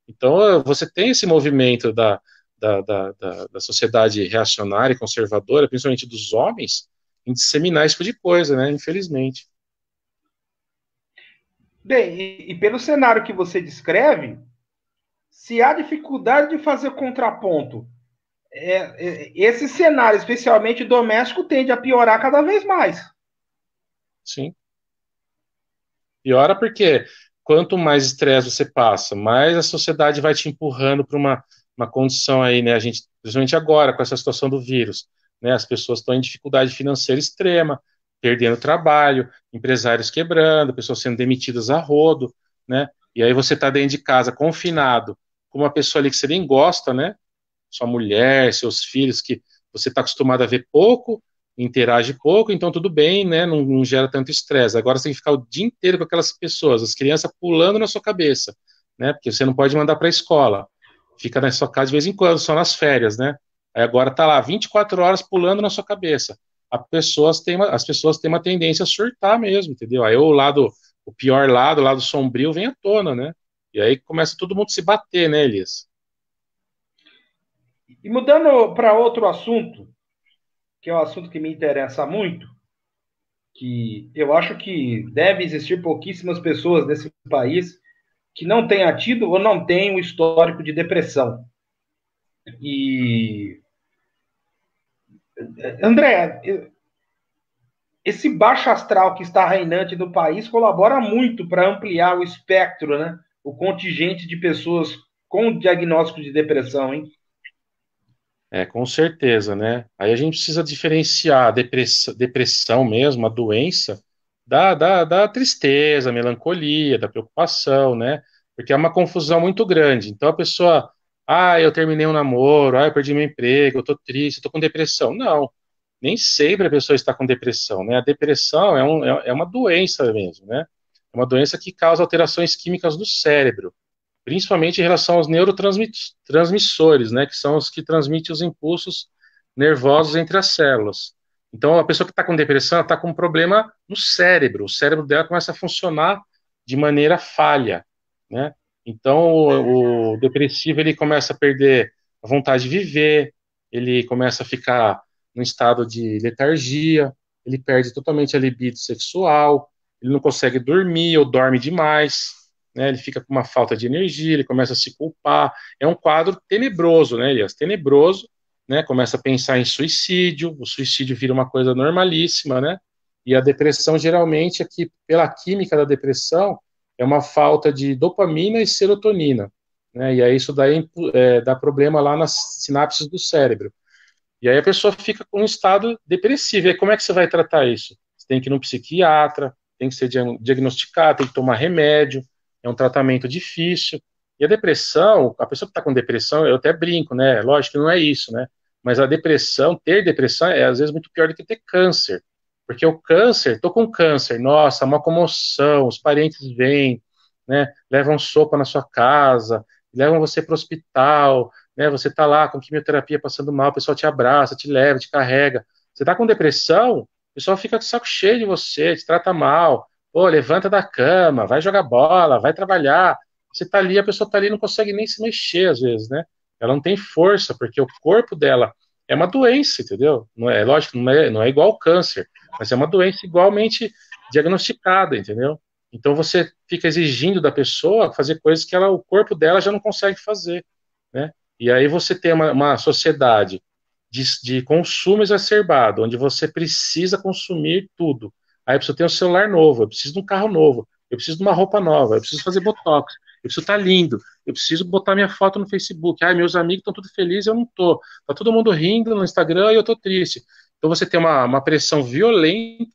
Então, você tem esse movimento da sociedade reacionária e conservadora, principalmente dos homens, em disseminar esse tipo de coisa, né? Infelizmente. Bem, pelo cenário que você descreve, se há dificuldade de fazer contraponto, esse cenário, especialmente doméstico, tende a piorar cada vez mais. Sim. Piora porque quanto mais estresse você passa, mais a sociedade vai te empurrando para uma condição aí, né? A gente, principalmente agora, com essa situação do vírus. né? As pessoas estão em dificuldade financeira extrema, perdendo trabalho, empresários quebrando, pessoas sendo demitidas a rodo, né? E aí você está dentro de casa, confinado, com uma pessoa ali que você nem gosta, né? Sua mulher, seus filhos, que você está acostumado a ver pouco, interage pouco, então tudo bem, né? Não gera tanto estresse. Agora você tem que ficar o dia inteiro com aquelas pessoas, as crianças pulando na sua cabeça, né? Porque você não pode mandar para a escola. Fica na sua casa de vez em quando, só nas férias, né? Aí agora tá lá 24 horas pulando na sua cabeça. As pessoas têm uma tendência a surtar mesmo, entendeu? Aí o pior lado, o lado sombrio, vem à tona, né? E aí começa todo mundo se bater, né, Elias? E mudando para outro assunto, que é um assunto que me interessa muito, que eu acho que deve existir pouquíssimas pessoas nesse país que não tenha tido ou não tenham um histórico de depressão. E, André, esse baixo astral que está reinante no país colabora muito para ampliar o espectro, né? O contingente de pessoas com diagnóstico de depressão, hein? É, com certeza, né? Aí a gente precisa diferenciar a depressão mesmo, a doença, da tristeza, melancolia, da preocupação, né? Porque é uma confusão muito grande. Então a pessoa, eu terminei um namoro, eu perdi meu emprego, eu tô triste, eu tô com depressão. Não, nem sempre a pessoa está com depressão, né? A depressão é uma doença mesmo, né? É uma doença que causa alterações químicas do cérebro, principalmente em relação aos neurotransmissores, né, que são os que transmitem os impulsos nervosos entre as células. Então, a pessoa que está com depressão está com um problema no cérebro. O cérebro dela começa a funcionar de maneira falha, né? Então, o depressivo ele começa a perder a vontade de viver, ele começa a ficar num estado de letargia, ele perde totalmente a libido sexual, ele não consegue dormir ou dorme demais, né? Ele fica com uma falta de energia, ele começa a se culpar. É um quadro tenebroso, né, Elias? Tenebroso, né? Começa a pensar em suicídio, o suicídio vira uma coisa normalíssima, né? E a depressão, geralmente, aqui, pela química da depressão, é uma falta de dopamina e serotonina, né? E aí isso daí dá problema lá nas sinapses do cérebro. E aí a pessoa fica com um estado depressivo. E aí como é que você vai tratar isso? Você tem que ir no psiquiatra, tem que ser diagnosticado, tem que tomar remédio, é um tratamento difícil. E a depressão, a pessoa que está com depressão, eu até brinco, né? Lógico que não é isso, né? Mas a depressão, ter depressão é às vezes muito pior do que ter câncer. Porque o câncer, tô com câncer, nossa, uma comoção, os parentes vêm, né? Levam sopa na sua casa, levam você para o hospital, né? Você tá lá com quimioterapia passando mal, o pessoal te abraça, te leva, te carrega. Você tá com depressão, o pessoal fica de saco cheio de você, te trata mal. Pô, levanta da cama, vai jogar bola, vai trabalhar. Você tá ali, a pessoa tá ali, não consegue nem se mexer às vezes, né? Ela não tem força, porque o corpo dela é uma doença, entendeu? Não é, lógico, não é igual ao câncer, mas é uma doença igualmente diagnosticada, entendeu? Então você fica exigindo da pessoa fazer coisas que o corpo dela já não consegue fazer, né? E aí você tem uma sociedade de consumo exacerbado, onde você precisa consumir tudo. Aí eu preciso ter um celular novo, eu preciso de um carro novo, eu preciso de uma roupa nova, eu preciso fazer botox, eu preciso estar lindo, eu preciso botar minha foto no Facebook. Ai, meus amigos estão tudo felizes, eu não tô. Tá todo mundo rindo no Instagram e eu tô triste. Então você tem uma pressão violenta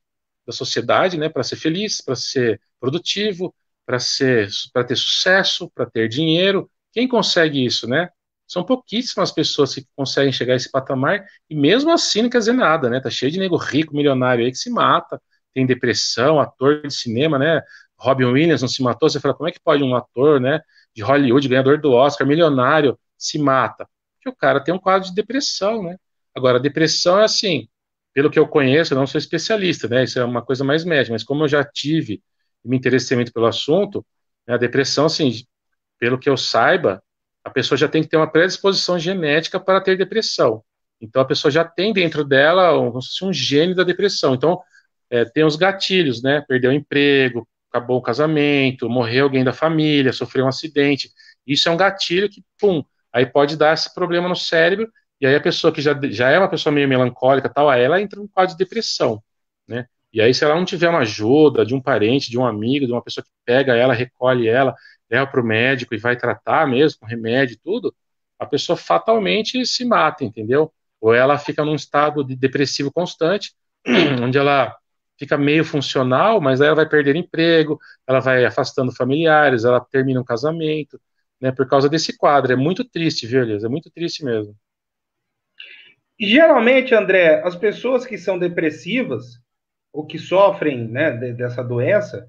da sociedade, né, para ser feliz, para ser produtivo, para ter sucesso, para ter dinheiro. Quem consegue isso, né? São pouquíssimas pessoas que conseguem chegar a esse patamar, e mesmo assim não quer dizer nada, né? Tá cheio de nego rico, milionário aí que se mata, tem depressão, ator de cinema, né? Robin Williams não se matou, você fala, como é que pode um ator, né, de Hollywood, ganhador do Oscar, milionário, se mata? Porque o cara tem um quadro de depressão, né? Agora, a depressão é assim, pelo que eu conheço, eu não sou especialista, né? Isso é uma coisa mais médica, mas como eu já tive e me interessei muito pelo assunto, né, a depressão, assim, pelo que eu saiba, a pessoa já tem que ter uma predisposição genética para ter depressão. Então, a pessoa já tem dentro dela um gene da depressão. Então, tem os gatilhos, né? Perdeu o emprego, acabou o casamento, morreu alguém da família, sofreu um acidente. Isso é um gatilho que, pum, aí pode dar esse problema no cérebro, e aí a pessoa que já é uma pessoa meio melancólica, tal, aí ela entra num quadro de depressão, né? E aí, se ela não tiver uma ajuda de um parente, de um amigo, de uma pessoa que pega ela, recolhe ela, leva para o médico e vai tratar mesmo, com remédio e tudo, a pessoa fatalmente se mata, entendeu? ou ela fica num estado de depressivo constante, onde ela fica meio funcional, mas aí ela vai perder emprego, ela vai afastando familiares, ela termina um casamento, né, por causa desse quadro. É muito triste, viu, Elias? É muito triste mesmo. Geralmente, André, as pessoas que são depressivas ou que sofrem, né, dessa doença,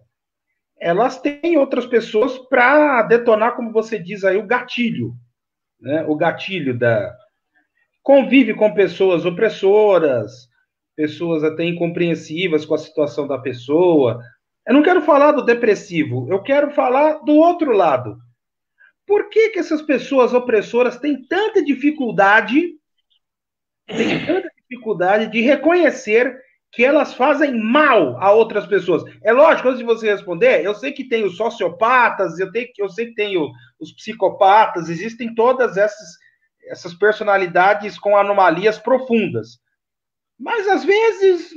elas têm outras pessoas para detonar, como você diz aí, o gatilho, né? O gatilho da convive com pessoas opressoras, pessoas até incompreensivas com a situação da pessoa. Eu não quero falar do depressivo, eu quero falar do outro lado. Por que que essas pessoas opressoras têm tanta dificuldade de reconhecer que elas fazem mal a outras pessoas? É lógico, antes de você responder, eu sei que tem os sociopatas, eu sei que tem os psicopatas, existem todas essas personalidades com anomalias profundas. Mas às vezes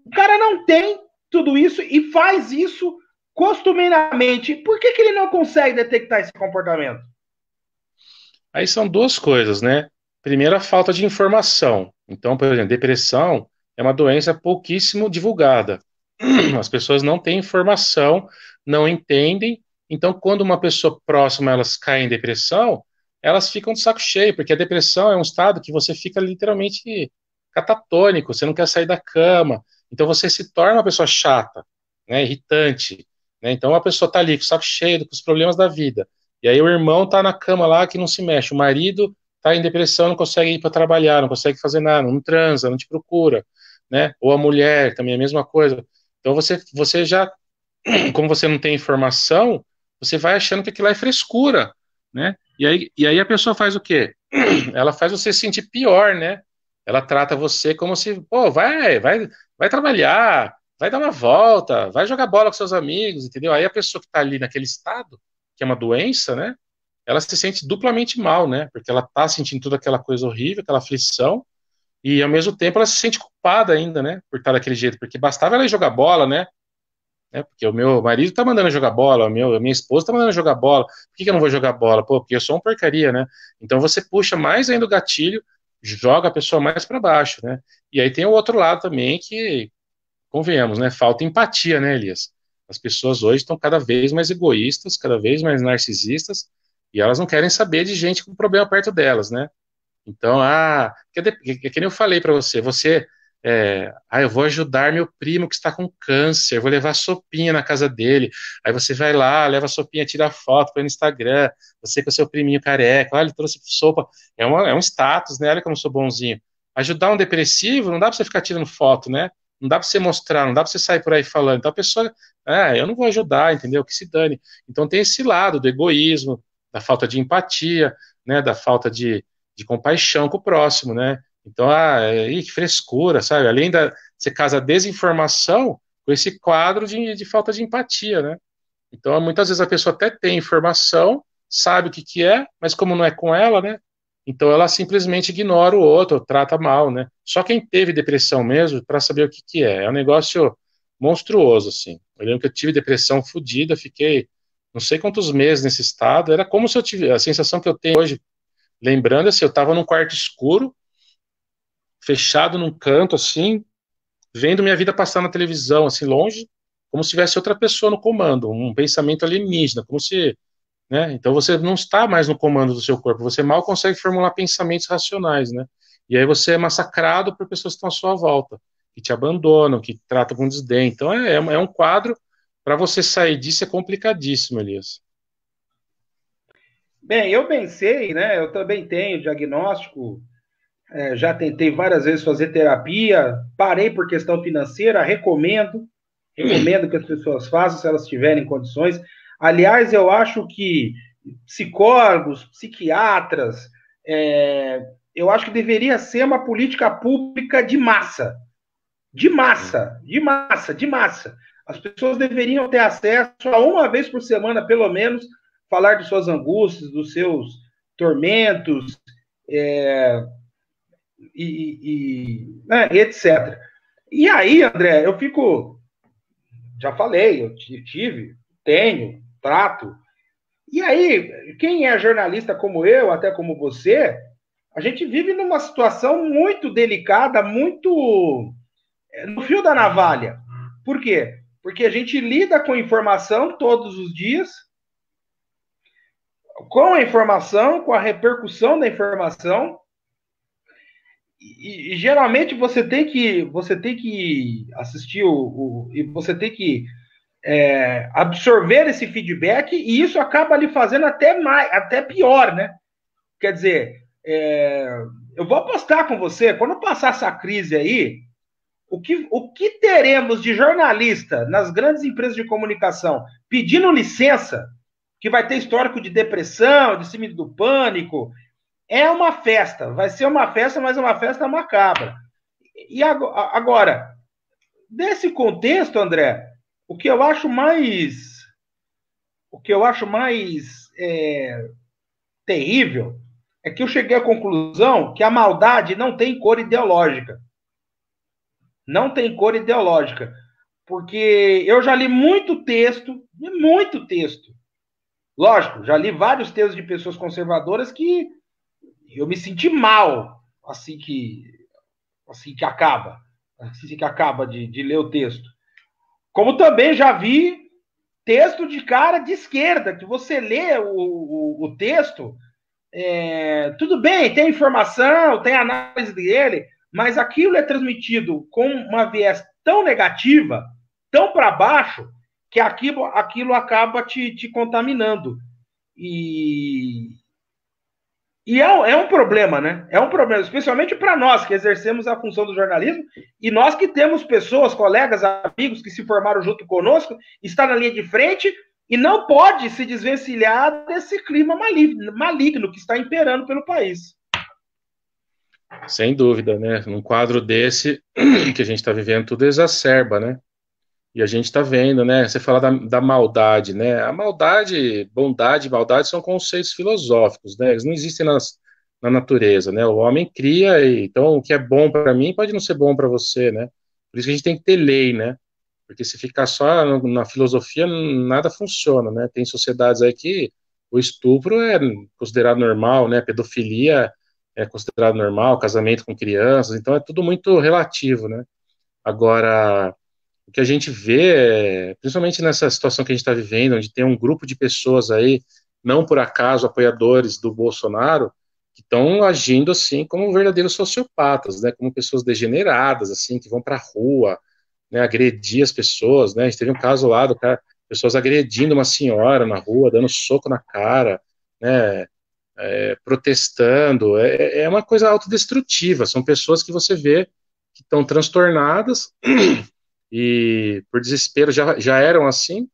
o cara não tem tudo isso e faz isso costumeiramente. Por que que ele não consegue detectar esse comportamento? Aí são duas coisas, né? Primeiro, a falta de informação. Então, por exemplo, depressão é uma doença pouquíssimo divulgada. As pessoas não têm informação, não entendem. Então, quando uma pessoa próxima elas caem em depressão, elas ficam de saco cheio, porque a depressão é um estado que você fica literalmente catatônico, você não quer sair da cama. Então, você se torna uma pessoa chata, né, irritante, né? Então, a pessoa está ali com o saco cheio, com os problemas da vida. E aí o irmão está na cama lá que não se mexe, o marido está em depressão, não consegue ir para trabalhar, não consegue fazer nada, não transa, não te procura, né? Ou a mulher também é a mesma coisa. Então você já, como você não tem informação, você vai achando que aquilo lá é frescura, né? E aí a pessoa faz o quê? Ela faz você se sentir pior, né? Ela trata você como se, pô, vai trabalhar, vai dar uma volta, vai jogar bola com seus amigos, entendeu? Aí a pessoa que está ali naquele estado, que é uma doença, né? Ela se sente duplamente mal, né? Porque ela tá sentindo toda aquela coisa horrível, aquela aflição, e ao mesmo tempo ela se sente culpada ainda, né? Por estar daquele jeito, porque bastava ela ir jogar bola, né? Porque o meu marido tá mandando eu jogar bola, a minha esposa tá mandando eu jogar bola. Por que que eu não vou jogar bola? Pô, porque eu sou uma porcaria, né? Então você puxa mais ainda o gatilho, joga a pessoa mais para baixo, né? E aí tem o outro lado também que, convenhamos, né? Falta empatia, né, Elias? As pessoas hoje estão cada vez mais egoístas, cada vez mais narcisistas, e elas não querem saber de gente com problema perto delas, né? Então, que nem eu falei para você, eu vou ajudar meu primo que está com câncer, vou levar sopinha na casa dele. Aí você vai lá, leva a sopinha, tira foto para o Instagram, você com o seu priminho careca, olha, ele trouxe sopa. É um status, né? Olha como eu sou bonzinho. Ajudar um depressivo, não dá para você ficar tirando foto, né? Não dá para você mostrar, não dá para você sair por aí falando. Então a pessoa, eu não vou ajudar, entendeu? Que se dane. Então tem esse lado do egoísmo, da falta de empatia, né? Da falta de compaixão com o próximo, né? Então, que frescura, sabe? Além da você casa a desinformação com esse quadro de falta de empatia, né? Então, muitas vezes a pessoa até tem informação, sabe o que que é, mas como não é com ela, né? Então ela simplesmente ignora o outro, ou trata mal, né? Só quem teve depressão mesmo para saber o que que é. É um negócio monstruoso, assim. Eu lembro que eu tive depressão fodida, fiquei não sei quantos meses nesse estado. Era como se eu tivesse a sensação que eu tenho hoje. Lembrando, assim, eu estava num quarto escuro, fechado num canto, assim, vendo minha vida passar na televisão, assim, longe, como se tivesse outra pessoa no comando, um pensamento alienígena, como se, né? Então você não está mais no comando do seu corpo, você mal consegue formular pensamentos racionais, né? E aí você é massacrado por pessoas que estão à sua volta, que te abandonam, que te tratam com desdém. Então é um quadro, para você sair disso é complicadíssimo, Elias. Bem, eu pensei, né? Eu também tenho diagnóstico, já tentei várias vezes fazer terapia, parei por questão financeira, recomendo que as pessoas façam se elas tiverem condições. Aliás, eu acho que psicólogos, psiquiatras, eu acho que deveria ser uma política pública de massa, de massa, de massa, de massa. As pessoas deveriam ter acesso a uma vez por semana, pelo menos, falar de suas angústias, dos seus tormentos, é, né, etc. E aí, André, eu fico. Já falei, eu tive, tenho, trato. E aí, quem é jornalista como eu, até como você, A gente vive numa situação muito delicada, muito no fio da navalha. Por quê? Porque a gente lida com informação todos os dias, com a informação, com a repercussão da informação, e geralmente você tem que assistir e você tem que absorver esse feedback, e isso acaba lhe fazendo até pior, né? Quer dizer, eu vou apostar com você, quando passar essa crise aí, o que teremos de jornalista nas grandes empresas de comunicação pedindo licença, que vai ter histórico de depressão, de síndrome do pânico, é uma festa. Vai ser uma festa, mas é uma festa macabra. E agora, nesse contexto, André, o que eu acho mais terrível é que eu cheguei à conclusão que a maldade não tem cor ideológica. Não tem cor ideológica. Porque eu já li muito texto. Lógico, já li vários textos de pessoas conservadoras que eu me senti mal assim que acaba de ler o texto. Como também já vi texto de cara de esquerda, que você lê o texto, tudo bem, tem informação, tem análise dele, mas aquilo é transmitido com uma viés tão negativa, tão para baixo, que aquilo acaba te contaminando. E é um problema, né? É um problema, especialmente para nós que exercemos a função do jornalismo e nós que temos pessoas, colegas, amigos que se formaram junto conosco, está na linha de frente e não pode se desvencilhar desse clima maligno que está imperando pelo país. Sem dúvida, né? Num quadro desse que a gente está vivendo, tudo exacerba, né? E a gente está vendo, né? Você fala da maldade, né? A maldade, bondade e maldade são conceitos filosóficos, né? Eles não existem na natureza, né? O homem cria, então o que é bom para mim pode não ser bom para você, né? Por isso que a gente tem que ter lei, né? Porque se ficar só na filosofia, nada funciona, né? Tem sociedades aí que o estupro é considerado normal, né? Pedofilia é considerado normal, casamento com crianças, então é tudo muito relativo, né? Agora, o que a gente vê, principalmente nessa situação que a gente está vivendo, onde tem um grupo de pessoas aí, não por acaso apoiadores do Bolsonaro, que estão agindo assim como verdadeiros sociopatas, né? Como pessoas degeneradas, assim, que vão para a rua, né, agredir as pessoas, né? A gente teve um caso lá do cara, pessoas agredindo uma senhora na rua, dando soco na cara, né? Protestando, é uma coisa autodestrutiva, são pessoas que você vê que estão transtornadas e por desespero já eram assim,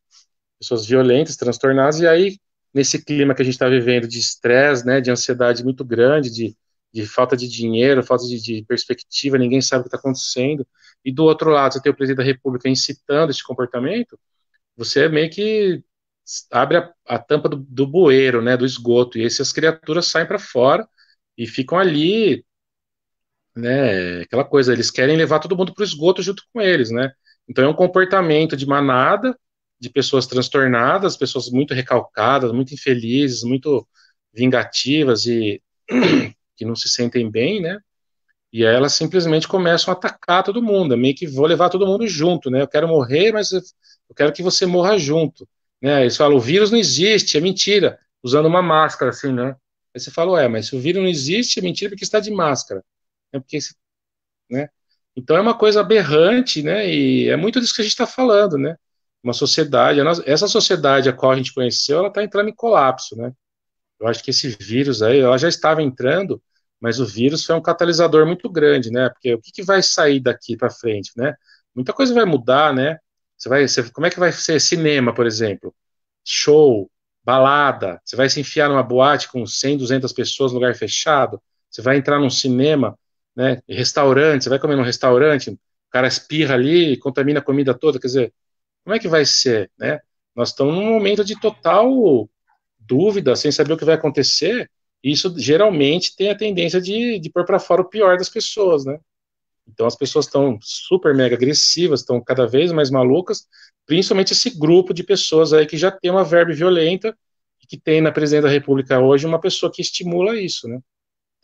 pessoas violentas, transtornadas, e aí nesse clima que a gente está vivendo de estresse, né, de ansiedade muito grande, de falta de dinheiro, falta de perspectiva, ninguém sabe o que está acontecendo, e do outro lado você tem o presidente da República incitando esse comportamento, você meio que abre a tampa do bueiro, né, do esgoto, e essas criaturas saem para fora e ficam ali, né, aquela coisa, eles querem levar todo mundo para o esgoto junto com eles, né, então é um comportamento de manada, de pessoas transtornadas, pessoas muito recalcadas, muito infelizes, muito vingativas e que não se sentem bem, né, e aí elas simplesmente começam a atacar todo mundo, é meio que vou levar todo mundo junto, né, eu quero morrer, mas eu quero que você morra junto, né, eles falam, o vírus não existe, é mentira, usando uma máscara, assim, né, aí você fala, mas se o vírus não existe, é mentira porque está de máscara, né, porque, né, então é uma coisa aberrante, né, e é muito disso que a gente está falando, né, uma sociedade, essa sociedade a qual a gente conheceu, ela está entrando em colapso, né, eu acho que esse vírus aí, ela já estava entrando, mas o vírus foi um catalisador muito grande, né? Porque o que vai sair daqui para frente, né? Muita coisa vai mudar, né? Como é que vai ser cinema, por exemplo? Show, balada. Você vai se enfiar numa boate com 100, 200 pessoas, lugar fechado. Você vai entrar num cinema, né? Restaurante. Você vai comer num restaurante, o cara espirra ali e contamina a comida toda. Quer dizer, como é que vai ser, né? Nós estamos num momento de total dúvida, sem saber o que vai acontecer, isso geralmente tem a tendência de pôr para fora o pior das pessoas, né? Então as pessoas estão super mega agressivas, estão cada vez mais malucas, principalmente esse grupo de pessoas aí que já tem uma verve violenta e que tem na presidência da República hoje uma pessoa que estimula isso, né?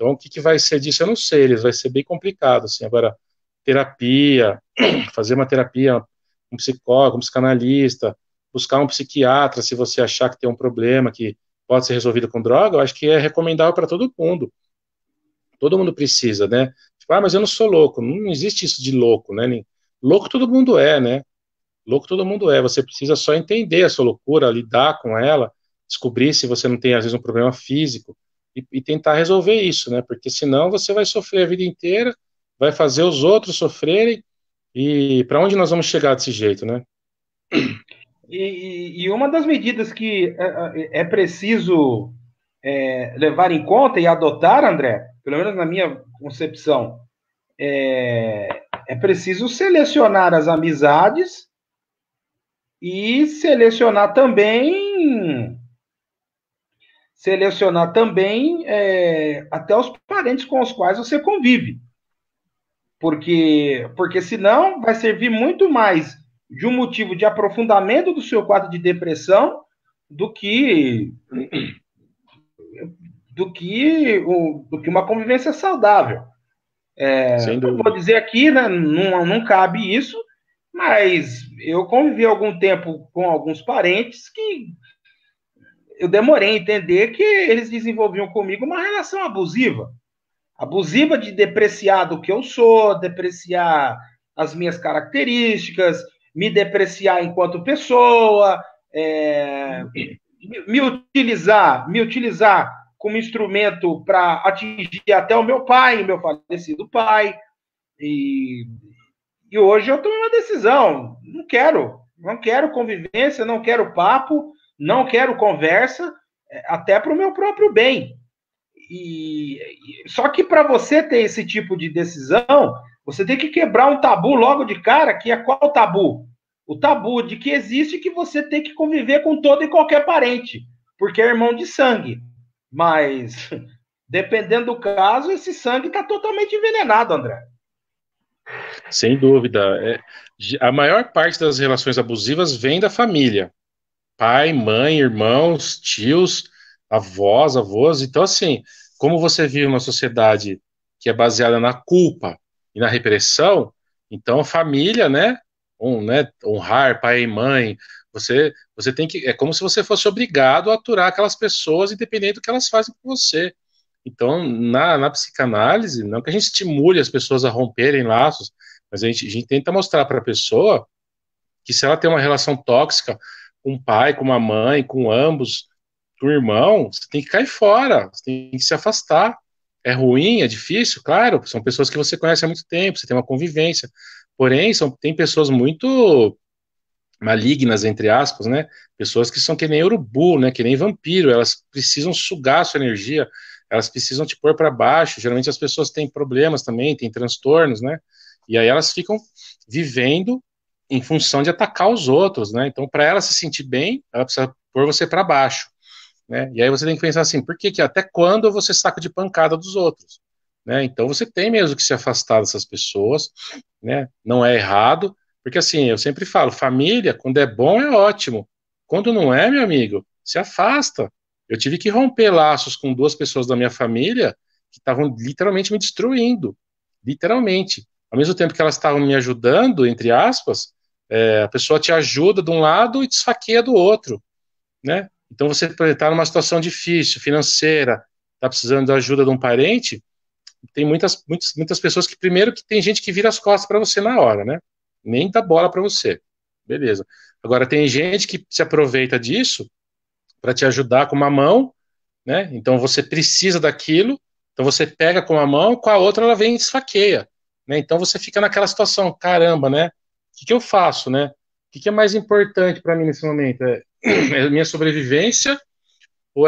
Então, o que que vai ser disso, eu não sei, vai ser bem complicado, assim. Agora, terapia, fazer uma terapia, um psicólogo, um psicanalista, buscar um psiquiatra se você achar que tem um problema que pode ser resolvido com droga, eu acho que é recomendável para todo mundo. Todo mundo precisa, né? Tipo, mas eu não sou louco. Não existe isso de louco, né? Louco todo mundo é, né? Louco todo mundo é. Você precisa só entender a sua loucura, lidar com ela, descobrir se você não tem, às vezes, um problema físico e tentar resolver isso, né? Porque senão você vai sofrer a vida inteira, vai fazer os outros sofrerem e para onde nós vamos chegar desse jeito, né? E uma das medidas que é preciso levar em conta e adotar, André, pelo menos na minha concepção, é preciso selecionar as amizades e selecionar também até os parentes com os quais você convive. Porque senão vai servir muito mais de um motivo de aprofundamento do seu quadro de depressão do que do que uma convivência saudável. Sem Não vou dúvida. dizer aqui, né, não cabe isso, mas eu convivi algum tempo com alguns parentes que eu demorei a entender que eles desenvolviam comigo uma relação abusiva. Abusiva de depreciar do que eu sou, depreciar as minhas características, me depreciar enquanto pessoa, me utilizar como instrumento para atingir até o meu pai, o meu falecido pai. E, e hoje eu tomei uma decisão. Não quero convivência, não quero papo, não quero conversa, até para o meu próprio bem. E, só que para você ter esse tipo de decisão, você tem que quebrar um tabu logo de cara, que é qual tabu? O tabu de que existe que você tem que conviver com todo e qualquer parente, porque é irmão de sangue. Mas, dependendo do caso, esse sangue está totalmente envenenado, André. Sem dúvida. A maior parte das relações abusivas vem da família. Pai, mãe, irmãos, tios, avós, avós. Então, assim, como você vive uma sociedade que é baseada na culpa e na repressão, então a família, né, honrar pai e mãe, você tem que, é como se você fosse obrigado a aturar aquelas pessoas, independente do que elas fazem com você. Então, na psicanálise, não que a gente estimule as pessoas a romperem laços, mas a gente tenta mostrar para a pessoa que se ela tem uma relação tóxica com o pai, com a mãe, com ambos, com o irmão, você tem que cair fora, você tem que se afastar. É ruim, é difícil, claro, são pessoas que você conhece há muito tempo, você tem uma convivência. Porém, tem pessoas muito malignas, entre aspas, né? Pessoas que são que nem urubu, né? Que nem vampiro, elas precisam sugar a sua energia, elas precisam te pôr para baixo. Geralmente as pessoas têm problemas também, têm transtornos, né? E aí elas ficam vivendo em função de atacar os outros, né? Então, para ela se sentir bem, ela precisa pôr você para baixo, né? E aí você tem que pensar assim, por que que até quando você saco de pancada dos outros, né? Então você tem mesmo que se afastar dessas pessoas, né? Não é errado, porque assim, eu sempre falo, família, quando é bom é ótimo. Quando não é, meu amigo, se afasta. Eu tive que romper laços com duas pessoas da minha família que estavam literalmente me destruindo, literalmente. Ao mesmo tempo que elas estavam me ajudando, entre aspas, a pessoa te ajuda de um lado e te esfaqueia do outro, né? Então você está numa situação difícil, financeira, está precisando da ajuda de um parente, tem muitas pessoas que, primeiro, que tem gente que vira as costas para você na hora, né? Nem dá bola para você. Beleza. Agora, tem gente que se aproveita disso para te ajudar com uma mão, né? Então você precisa daquilo, então você pega com uma mão, com a outra ela vem e esfaqueia, né? Então você fica naquela situação, caramba, né? O que que eu faço, né? O que que é mais importante para mim nesse momento? É minha sobrevivência ou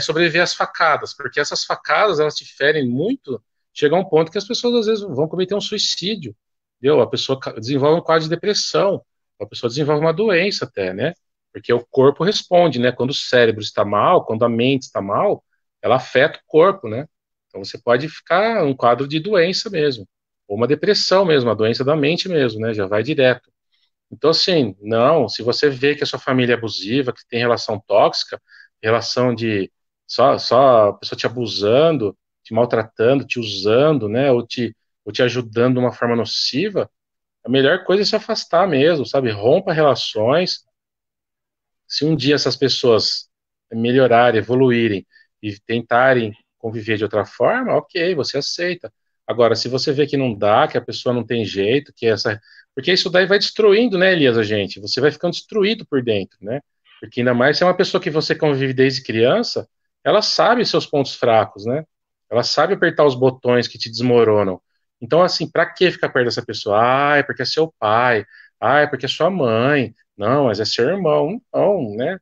sobreviver às facadas? Porque essas facadas, elas te ferem muito, chega a um ponto que as pessoas às vezes vão cometer um suicídio, entendeu? A pessoa desenvolve um quadro de depressão, a pessoa desenvolve uma doença até, né? Porque o corpo responde, né? Quando o cérebro está mal, quando a mente está mal, ela afeta o corpo, né? Então você pode ficar um quadro de doença mesmo, ou uma depressão mesmo, a doença da mente mesmo, né? Já vai direto. Então, assim, não, se você vê que a sua família é abusiva, que tem relação tóxica, relação de só a pessoa te abusando, te maltratando, te usando, né, ou te ajudando de uma forma nociva, a melhor coisa é se afastar mesmo, sabe? Rompa relações. Se um dia essas pessoas melhorarem, evoluírem e tentarem conviver de outra forma, ok, você aceita. Agora, se você vê que não dá, que a pessoa não tem jeito, que essa. Porque isso daí vai destruindo, né, Elias, a gente? Você vai ficando destruído por dentro, né? Porque ainda mais se é uma pessoa que você convive desde criança, ela sabe seus pontos fracos, né? Ela sabe apertar os botões que te desmoronam. Então, assim, pra que ficar perto dessa pessoa? Ah, é porque é seu pai. Ah, é porque é sua mãe. Não, mas é seu irmão. Não, né?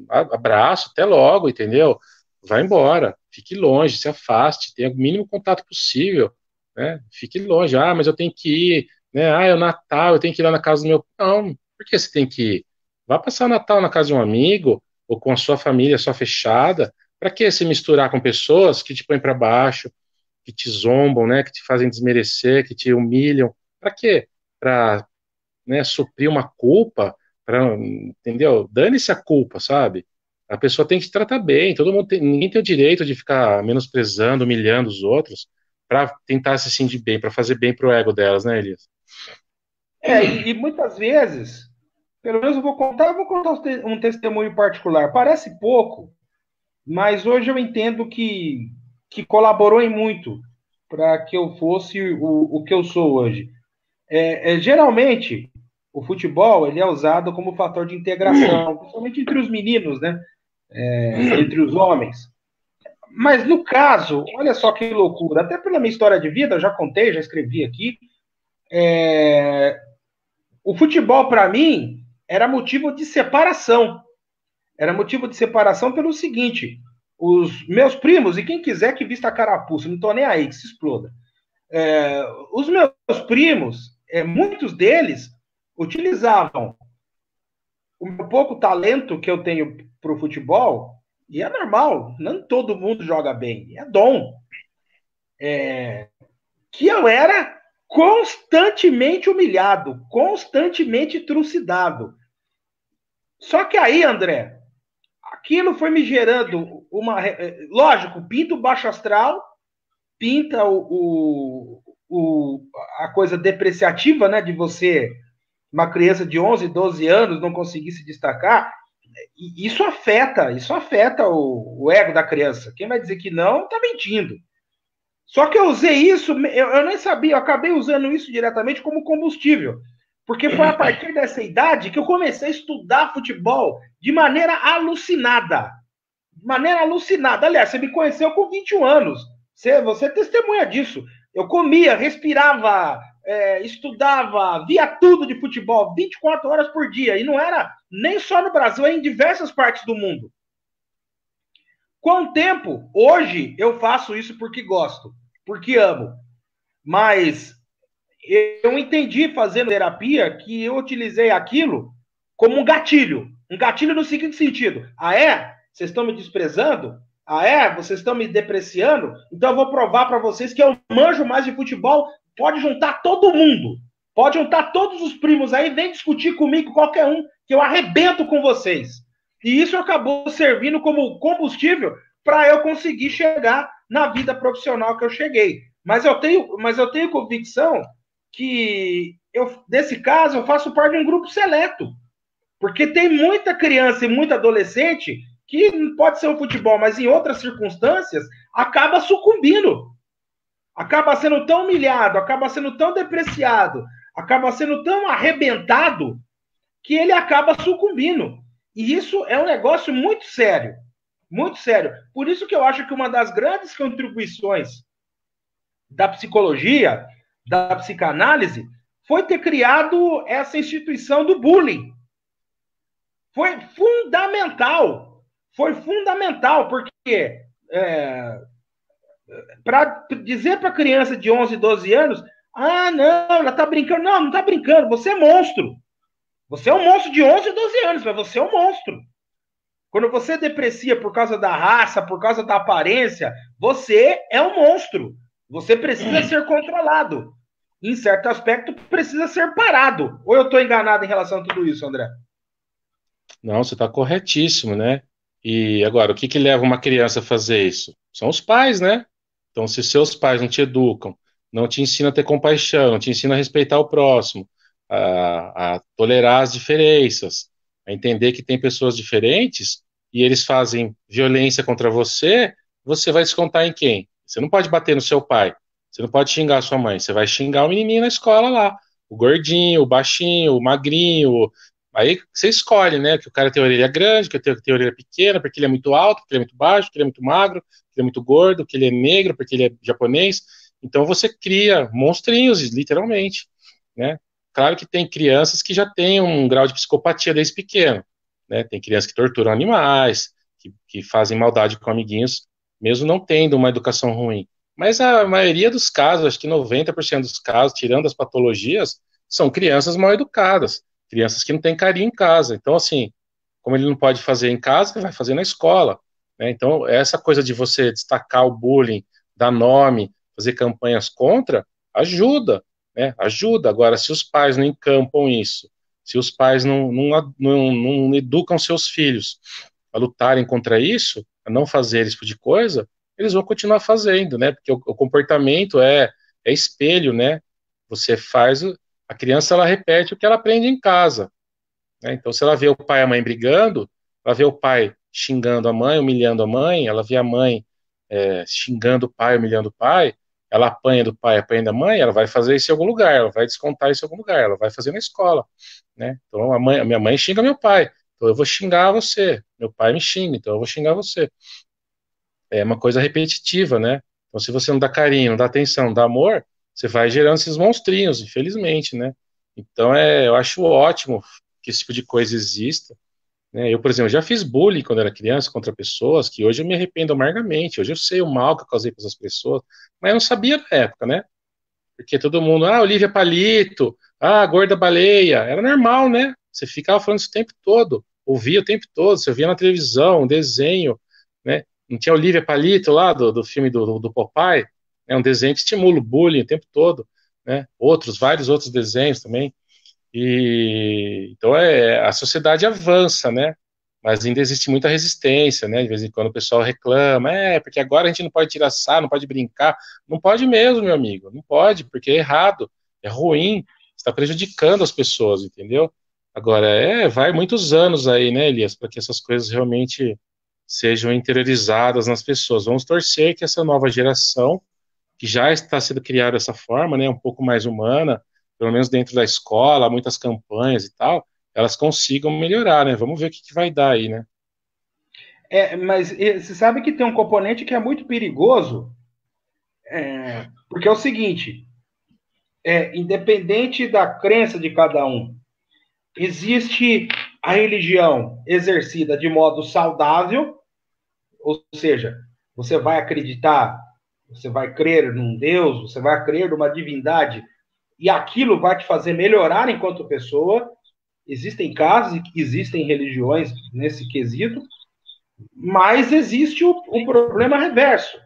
Abraço, até logo, entendeu? Vai embora, fique longe, se afaste, tenha o mínimo contato possível, né? Fique longe. Ah, mas eu tenho que ir, né? Ah, é o Natal, eu tenho que ir lá na casa do meu. Não, por que você tem que ir? Vá passar o Natal na casa de um amigo ou com a sua família só fechada. Para que se misturar com pessoas que te põem para baixo, que te zombam, né? Que te fazem desmerecer, que te humilham? Para quê? Para, né, suprir uma culpa, entendeu? Dane-se a culpa, sabe? A pessoa tem que te tratar bem, todo mundo tem, ninguém tem o direito de ficar menosprezando, humilhando os outros para tentar se sentir bem, para fazer bem pro ego delas, né, Elias? E muitas vezes, pelo menos eu vou contar um testemunho particular. Parece pouco, mas hoje eu entendo que colaborou em muito para que eu fosse o que eu sou hoje. Geralmente, o futebol ele é usado como fator de integração, principalmente entre os meninos, né? Entre os homens. Mas no caso, olha só que loucura, até pela minha história de vida, eu já contei, já escrevi aqui, o futebol para mim era motivo de separação. Era motivo de separação pelo seguinte: os meus primos, e quem quiser que vista a carapuça, não tô nem aí, que se exploda. Os meus primos, muitos deles utilizavam o meu pouco talento que eu tenho para o futebol, e é normal, não todo mundo joga bem, é dom. Que eu era constantemente humilhado, constantemente trucidado. Só que aí, André, aquilo foi me gerando uma. Lógico, pinta o baixo astral, pinta a coisa depreciativa, né, de você, uma criança de 11, 12 anos, não conseguir se destacar. Isso afeta o ego da criança. Quem vai dizer que não, está mentindo. Só que eu usei isso, eu nem sabia, eu acabei usando isso diretamente como combustível. Porque foi a partir dessa idade que eu comecei a estudar futebol de maneira alucinada. De maneira alucinada. Aliás, você me conheceu com 21 anos. Você testemunha disso. Eu comia, respirava, estudava, via tudo de futebol 24 horas por dia. E não era nem só no Brasil, é em diversas partes do mundo. Com o tempo, hoje eu faço isso porque gosto, porque amo. Mas eu entendi fazendo terapia que eu utilizei aquilo como um gatilho. Um gatilho no seguinte sentido: ah, é? Vocês estão me desprezando? Ah, é? Vocês estão me depreciando? Então eu vou provar para vocês que eu manjo mais de futebol. Pode juntar todo mundo. Pode juntar todos os primos aí, vem discutir comigo, qualquer um, que eu arrebento com vocês. E isso acabou servindo como combustível para eu conseguir chegar na vida profissional que eu cheguei. Mas eu tenho convicção que desse caso, eu faço parte de um grupo seleto. Porque tem muita criança e muito adolescente que pode ser o futebol, mas em outras circunstâncias, acaba sucumbindo. Acaba sendo tão humilhado, acaba sendo tão depreciado, acaba sendo tão arrebentado, que ele acaba sucumbindo. E isso é um negócio muito sério. Muito sério. Por isso que eu acho que uma das grandes contribuições da psicologia, da psicanálise, foi ter criado essa instituição do bullying. Foi fundamental. Foi fundamental, porque para dizer para criança de 11, 12 anos, ah, não, ela está brincando. Não, não está brincando, você é monstro. Você é um monstro de 11, 12 anos, mas você é um monstro. Quando você deprecia por causa da raça, por causa da aparência, você é um monstro. Você precisa ser controlado. Em certo aspecto, precisa ser parado. Ou eu estou enganado em relação a tudo isso, André? Não, você está corretíssimo, né? E agora, o que que leva uma criança a fazer isso? São os pais, né? Então, se seus pais não te educam, não te ensinam a ter compaixão, não te ensinam a respeitar o próximo, a tolerar as diferenças, a entender que tem pessoas diferentes e eles fazem violência contra você, você vai descontar em quem? Você não pode bater no seu pai, você não pode xingar a sua mãe, você vai xingar o menininho na escola lá, o gordinho, o baixinho, o magrinho. Aí você escolhe, né? Que o cara tem a orelha grande, que tem a orelha pequena, porque ele é muito alto, porque ele é muito baixo, porque ele é muito magro, porque ele é muito gordo, que ele é negro, porque ele é japonês. Então você cria monstrinhos, literalmente, né? Claro que tem crianças que já têm um grau de psicopatia desde pequeno, né? Tem crianças que torturam animais, que fazem maldade com amiguinhos, mesmo não tendo uma educação ruim. Mas a maioria dos casos, acho que 90% dos casos, tirando as patologias, são crianças mal educadas, crianças que não têm carinho em casa. Então, assim, como ele não pode fazer em casa, ele vai fazer na escola, né? Então, essa coisa de você destacar o bullying, dar nome, fazer campanhas contra, ajuda, né? Ajuda. Agora, se os pais não encampam isso, se os pais não educam seus filhos a lutarem contra isso, a não fazer esse tipo de coisa, eles vão continuar fazendo, né? Porque o comportamento é espelho, né? Você faz, a criança ela repete o que ela aprende em casa, né? Então, se ela vê o pai e a mãe brigando, ela vê o pai xingando a mãe, humilhando a mãe, ela vê a mãe xingando o pai, humilhando o pai, ela apanha do pai, apanha da mãe, ela vai fazer isso em algum lugar, ela vai descontar isso em algum lugar, ela vai fazer na escola, né? Então, a minha mãe xinga meu pai, então eu vou xingar você. Meu pai me xinga, então eu vou xingar você. É uma coisa repetitiva, né? Então, se você não dá carinho, não dá atenção, não dá amor, você vai gerando esses monstrinhos, infelizmente, né? Então, eu acho ótimo que esse tipo de coisa exista, né? Eu, por exemplo, já fiz bullying quando era criança contra pessoas que hoje eu me arrependo amargamente. Hoje eu sei o mal que eu causei para essas pessoas, mas eu não sabia na época, né? Porque todo mundo, Olivia Palito, gorda baleia, era normal, né? Você ficava falando isso o tempo todo, ouvia o tempo todo, você via na televisão, um desenho, né? Não tinha Olivia Palito lá do filme do Popeye, é um desenho que estimula o bullying o tempo todo, né? Vários outros desenhos também. E então a sociedade avança, né? Mas ainda existe muita resistência, né? De vez em quando o pessoal reclama, porque agora a gente não pode tirar sarro, não pode brincar. Não pode mesmo, meu amigo, não pode, porque é errado, é ruim, está prejudicando as pessoas, entendeu? Agora, vai muitos anos aí, né, Elias, para que essas coisas realmente sejam interiorizadas nas pessoas. Vamos torcer que essa nova geração, que já está sendo criada dessa forma, né, um pouco mais humana, pelo menos dentro da escola, muitas campanhas e tal, elas consigam melhorar, né? Vamos ver o que vai dar aí, né? Mas você sabe que tem um componente que é muito perigoso, porque é o seguinte, independente da crença de cada um, existe a religião exercida de modo saudável, ou seja, você vai acreditar, você vai crer num Deus, você vai crer numa divindade, e aquilo vai te fazer melhorar enquanto pessoa. Existem casos e existem religiões nesse quesito, mas existe o problema reverso,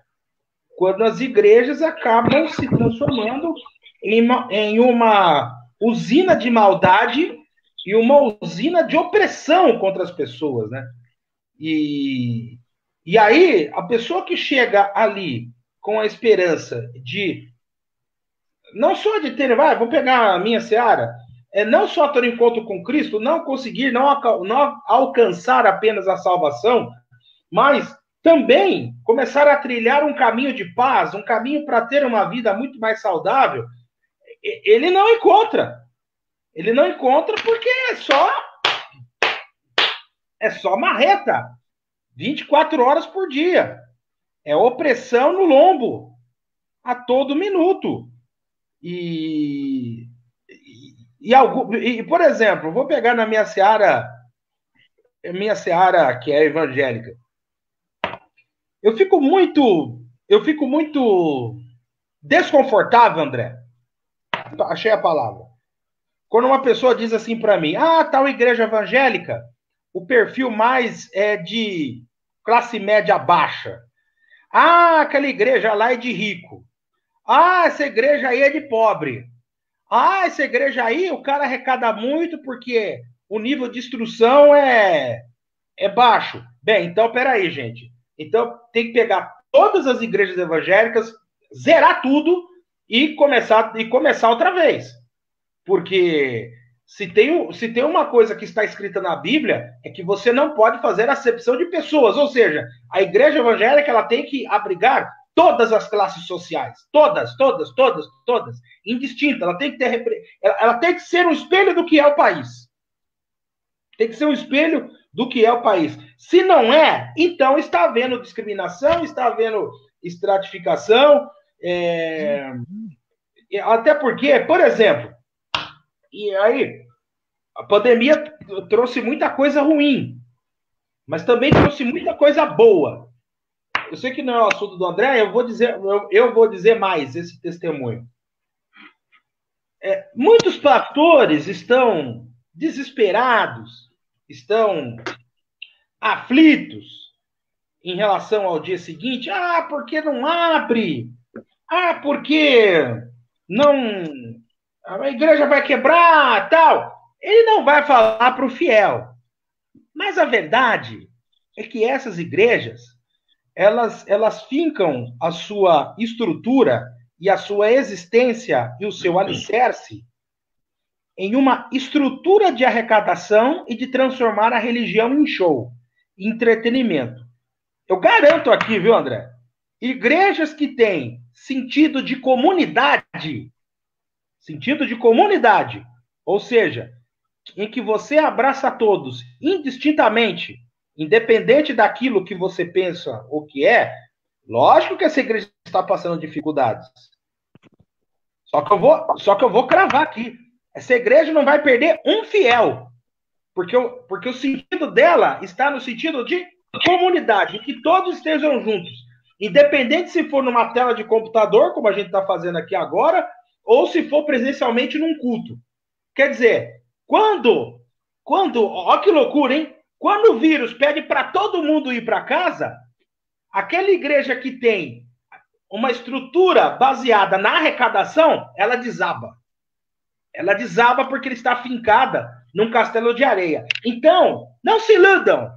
quando as igrejas acabam se transformando em uma usina de maldade e uma usina de opressão contra as pessoas, né? E aí, a pessoa que chega ali com a esperança de, não só de ter, vou pegar a minha seara, não só ter um encontro com Cristo, não conseguir, não alcançar apenas a salvação, mas também começar a trilhar um caminho de paz, um caminho para ter uma vida muito mais saudável, ele não encontra. Ele não encontra porque é só marreta. 24 horas por dia. É opressão no lombo. A todo minuto. Por exemplo, vou pegar na minha seara que é evangélica. Eu fico muito desconfortável, André. Achei a palavra. Quando uma pessoa diz assim para mim, tal igreja evangélica, o perfil mais é de classe média baixa. Aquela igreja lá é de rico. Essa igreja aí é de pobre. Essa igreja aí o cara arrecada muito porque o nível de instrução é baixo. Bem, então peraí, gente. Então tem que pegar todas as igrejas evangélicas, zerar tudo e começar outra vez. Porque se tem uma coisa que está escrita na Bíblia, é que você não pode fazer acepção de pessoas. Ou seja, a igreja evangélica ela tem que abrigar todas as classes sociais. Todas, todas, todas, todas. Indistinta. Ela tem que ser um espelho do que é o país. Tem que ser um espelho do que é o país. Se não é, então está havendo discriminação, está havendo estratificação. Até porque, por exemplo, e aí, a pandemia trouxe muita coisa ruim, mas também trouxe muita coisa boa. Eu sei que não é o assunto do André, eu vou dizer mais esse testemunho. Muitos pastores estão desesperados, estão aflitos em relação ao dia seguinte. Ah, porque não abre? Ah, porque não... a igreja vai quebrar, tal. Ele não vai falar para o fiel. Mas a verdade é que essas igrejas, elas fincam a sua estrutura e a sua existência e o seu alicerce em uma estrutura de arrecadação e de transformar a religião em show, em entretenimento. Eu garanto aqui, viu, André? Igrejas que têm sentido de comunidade, ou seja, em que você abraça todos indistintamente, independente daquilo que você pensa ou que é, lógico que essa igreja está passando dificuldades. Só que eu vou cravar aqui. Essa igreja não vai perder um fiel, porque o sentido dela está no sentido de comunidade, em que todos estejam juntos, independente se for numa tela de computador, como a gente está fazendo aqui agora, ou se for presencialmente num culto. Quer dizer, quando, ó que loucura, hein? Quando o vírus pede para todo mundo ir para casa, aquela igreja que tem uma estrutura baseada na arrecadação, ela desaba. Ela desaba porque ela está fincada num castelo de areia. Então, não se iludam.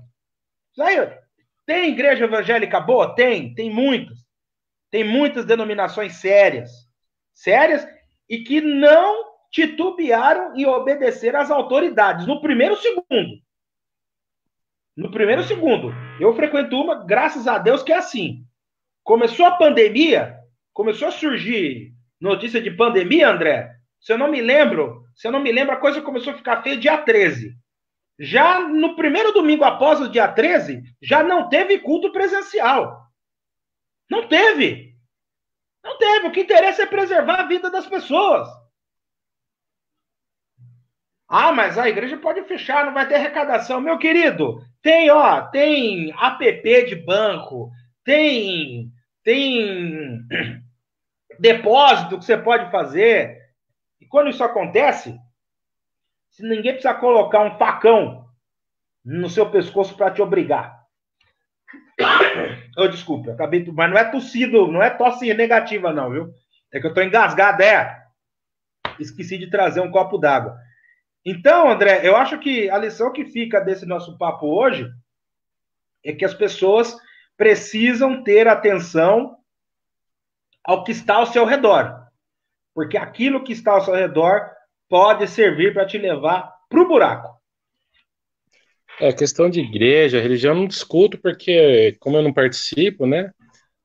Tem igreja evangélica boa? Tem muitas. Tem muitas denominações sérias e que não titubearam em obedecer às autoridades no primeiro segundo. Eu frequento uma, graças a Deus, que é assim. Começou a pandemia, começou a surgir notícia de pandemia, André. Se eu não me lembro, a coisa começou a ficar feia dia 13. Já no primeiro domingo após o dia 13, já não teve culto presencial. Não teve. O que interessa é preservar a vida das pessoas. Ah, mas a igreja pode fechar, não vai ter arrecadação. Meu querido, tem app de banco, tem depósito que você pode fazer. E quando isso acontece, se ninguém precisa colocar um facão no seu pescoço para te obrigar. Desculpa, acabei, mas não é tossido, não é tosse negativa não, viu? É que eu tô engasgado, esqueci de trazer um copo d'água. Então, André, eu acho que a lição que fica desse nosso papo hoje é que as pessoas precisam ter atenção ao que está ao seu redor. Porque aquilo que está ao seu redor pode servir para te levar para o buraco. Questão de igreja, religião, eu não discuto porque, como eu não participo, né?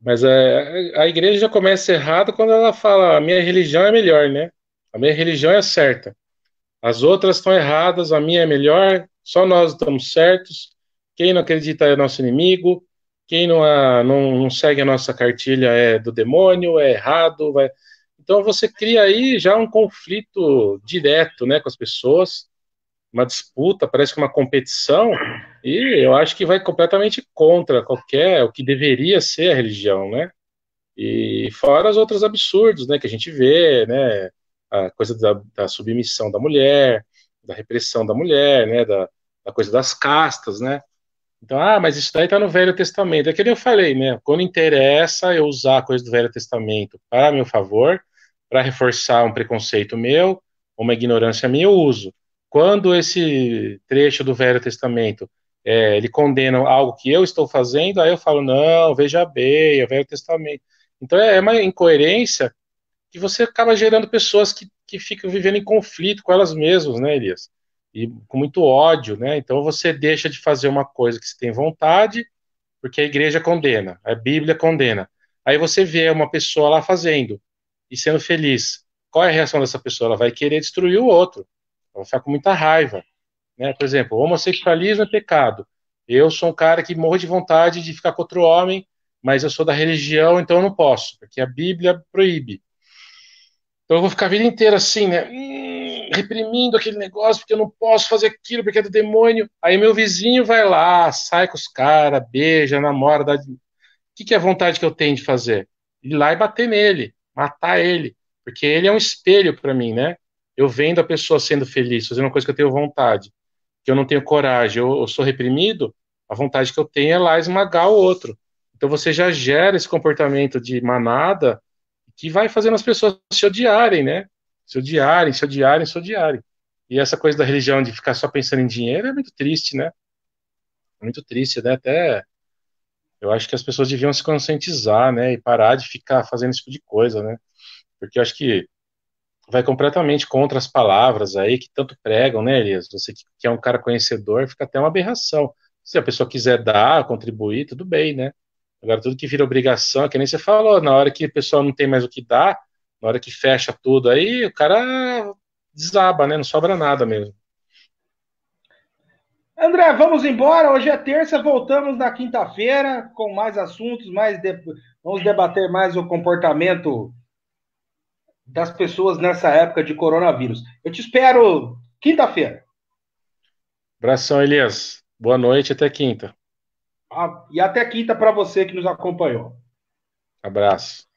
Mas a igreja já começa errado quando ela fala a minha religião é melhor, né? A minha religião é certa. As outras estão erradas, a minha é melhor, só nós estamos certos. Quem não acredita é nosso inimigo. Quem não segue a nossa cartilha é do demônio, é errado. Então você cria aí já um conflito direto, né, com as pessoas, uma disputa, parece que uma competição, e eu acho que vai completamente contra o que deveria ser a religião, né? E fora os outros absurdos, né, que a gente vê, né, a coisa da submissão da mulher, da repressão da mulher, né, da coisa das castas, né? Então, mas isso daí está no Velho Testamento. É que eu falei, né? Quando interessa eu usar a coisa do Velho Testamento para meu favor, para reforçar um preconceito meu, uma ignorância minha, eu uso. Quando esse trecho do Velho Testamento ele condena algo que eu estou fazendo, aí eu falo, não, veja bem, é o Velho Testamento. Então é uma incoerência que você acaba gerando pessoas que ficam vivendo em conflito com elas mesmas, né, Elias? E com muito ódio, né? Então você deixa de fazer uma coisa que você tem vontade, porque a igreja condena, a Bíblia condena. Aí você vê uma pessoa lá fazendo e sendo feliz. Qual é a reação dessa pessoa? Ela vai querer destruir o outro. Ela vai ficar com muita raiva, né? Por exemplo, o homossexualismo é pecado. Eu sou um cara que morro de vontade de ficar com outro homem, mas eu sou da religião, então eu não posso, porque a Bíblia proíbe. Então eu vou ficar a vida inteira assim, né? Reprimindo aquele negócio, porque eu não posso fazer aquilo, porque é do demônio. Aí meu vizinho vai lá, sai com os caras, beija, namora. O que é a vontade que eu tenho de fazer? Ir lá e bater nele, matar ele. Porque ele é um espelho para mim, né? Eu vendo a pessoa sendo feliz, fazendo uma coisa que eu tenho vontade, que eu não tenho coragem, eu sou reprimido, a vontade que eu tenho é lá esmagar o outro. Então você já gera esse comportamento de manada que vai fazendo as pessoas se odiarem, né? Se odiarem, se odiarem, se odiarem. E essa coisa da religião de ficar só pensando em dinheiro é muito triste, né? Muito triste, né? Até eu acho que as pessoas deviam se conscientizar, né? E parar de ficar fazendo esse tipo de coisa, né? Porque eu acho que vai completamente contra as palavras aí que tanto pregam, né, Elias? Você que é um cara conhecedor, fica até uma aberração. Se a pessoa quiser dar, contribuir, tudo bem, né? Agora, tudo que vira obrigação, é que nem você falou, na hora que a pessoa não tem mais o que dar, na hora que fecha tudo aí, o cara desaba, né? Não sobra nada mesmo. André, vamos embora. Hoje é terça, voltamos na quinta-feira com mais assuntos, vamos debater mais o comportamento das pessoas nessa época de coronavírus. Eu te espero quinta-feira. Abração, Elias. Boa noite, até quinta. E até quinta para você que nos acompanhou. Abraço.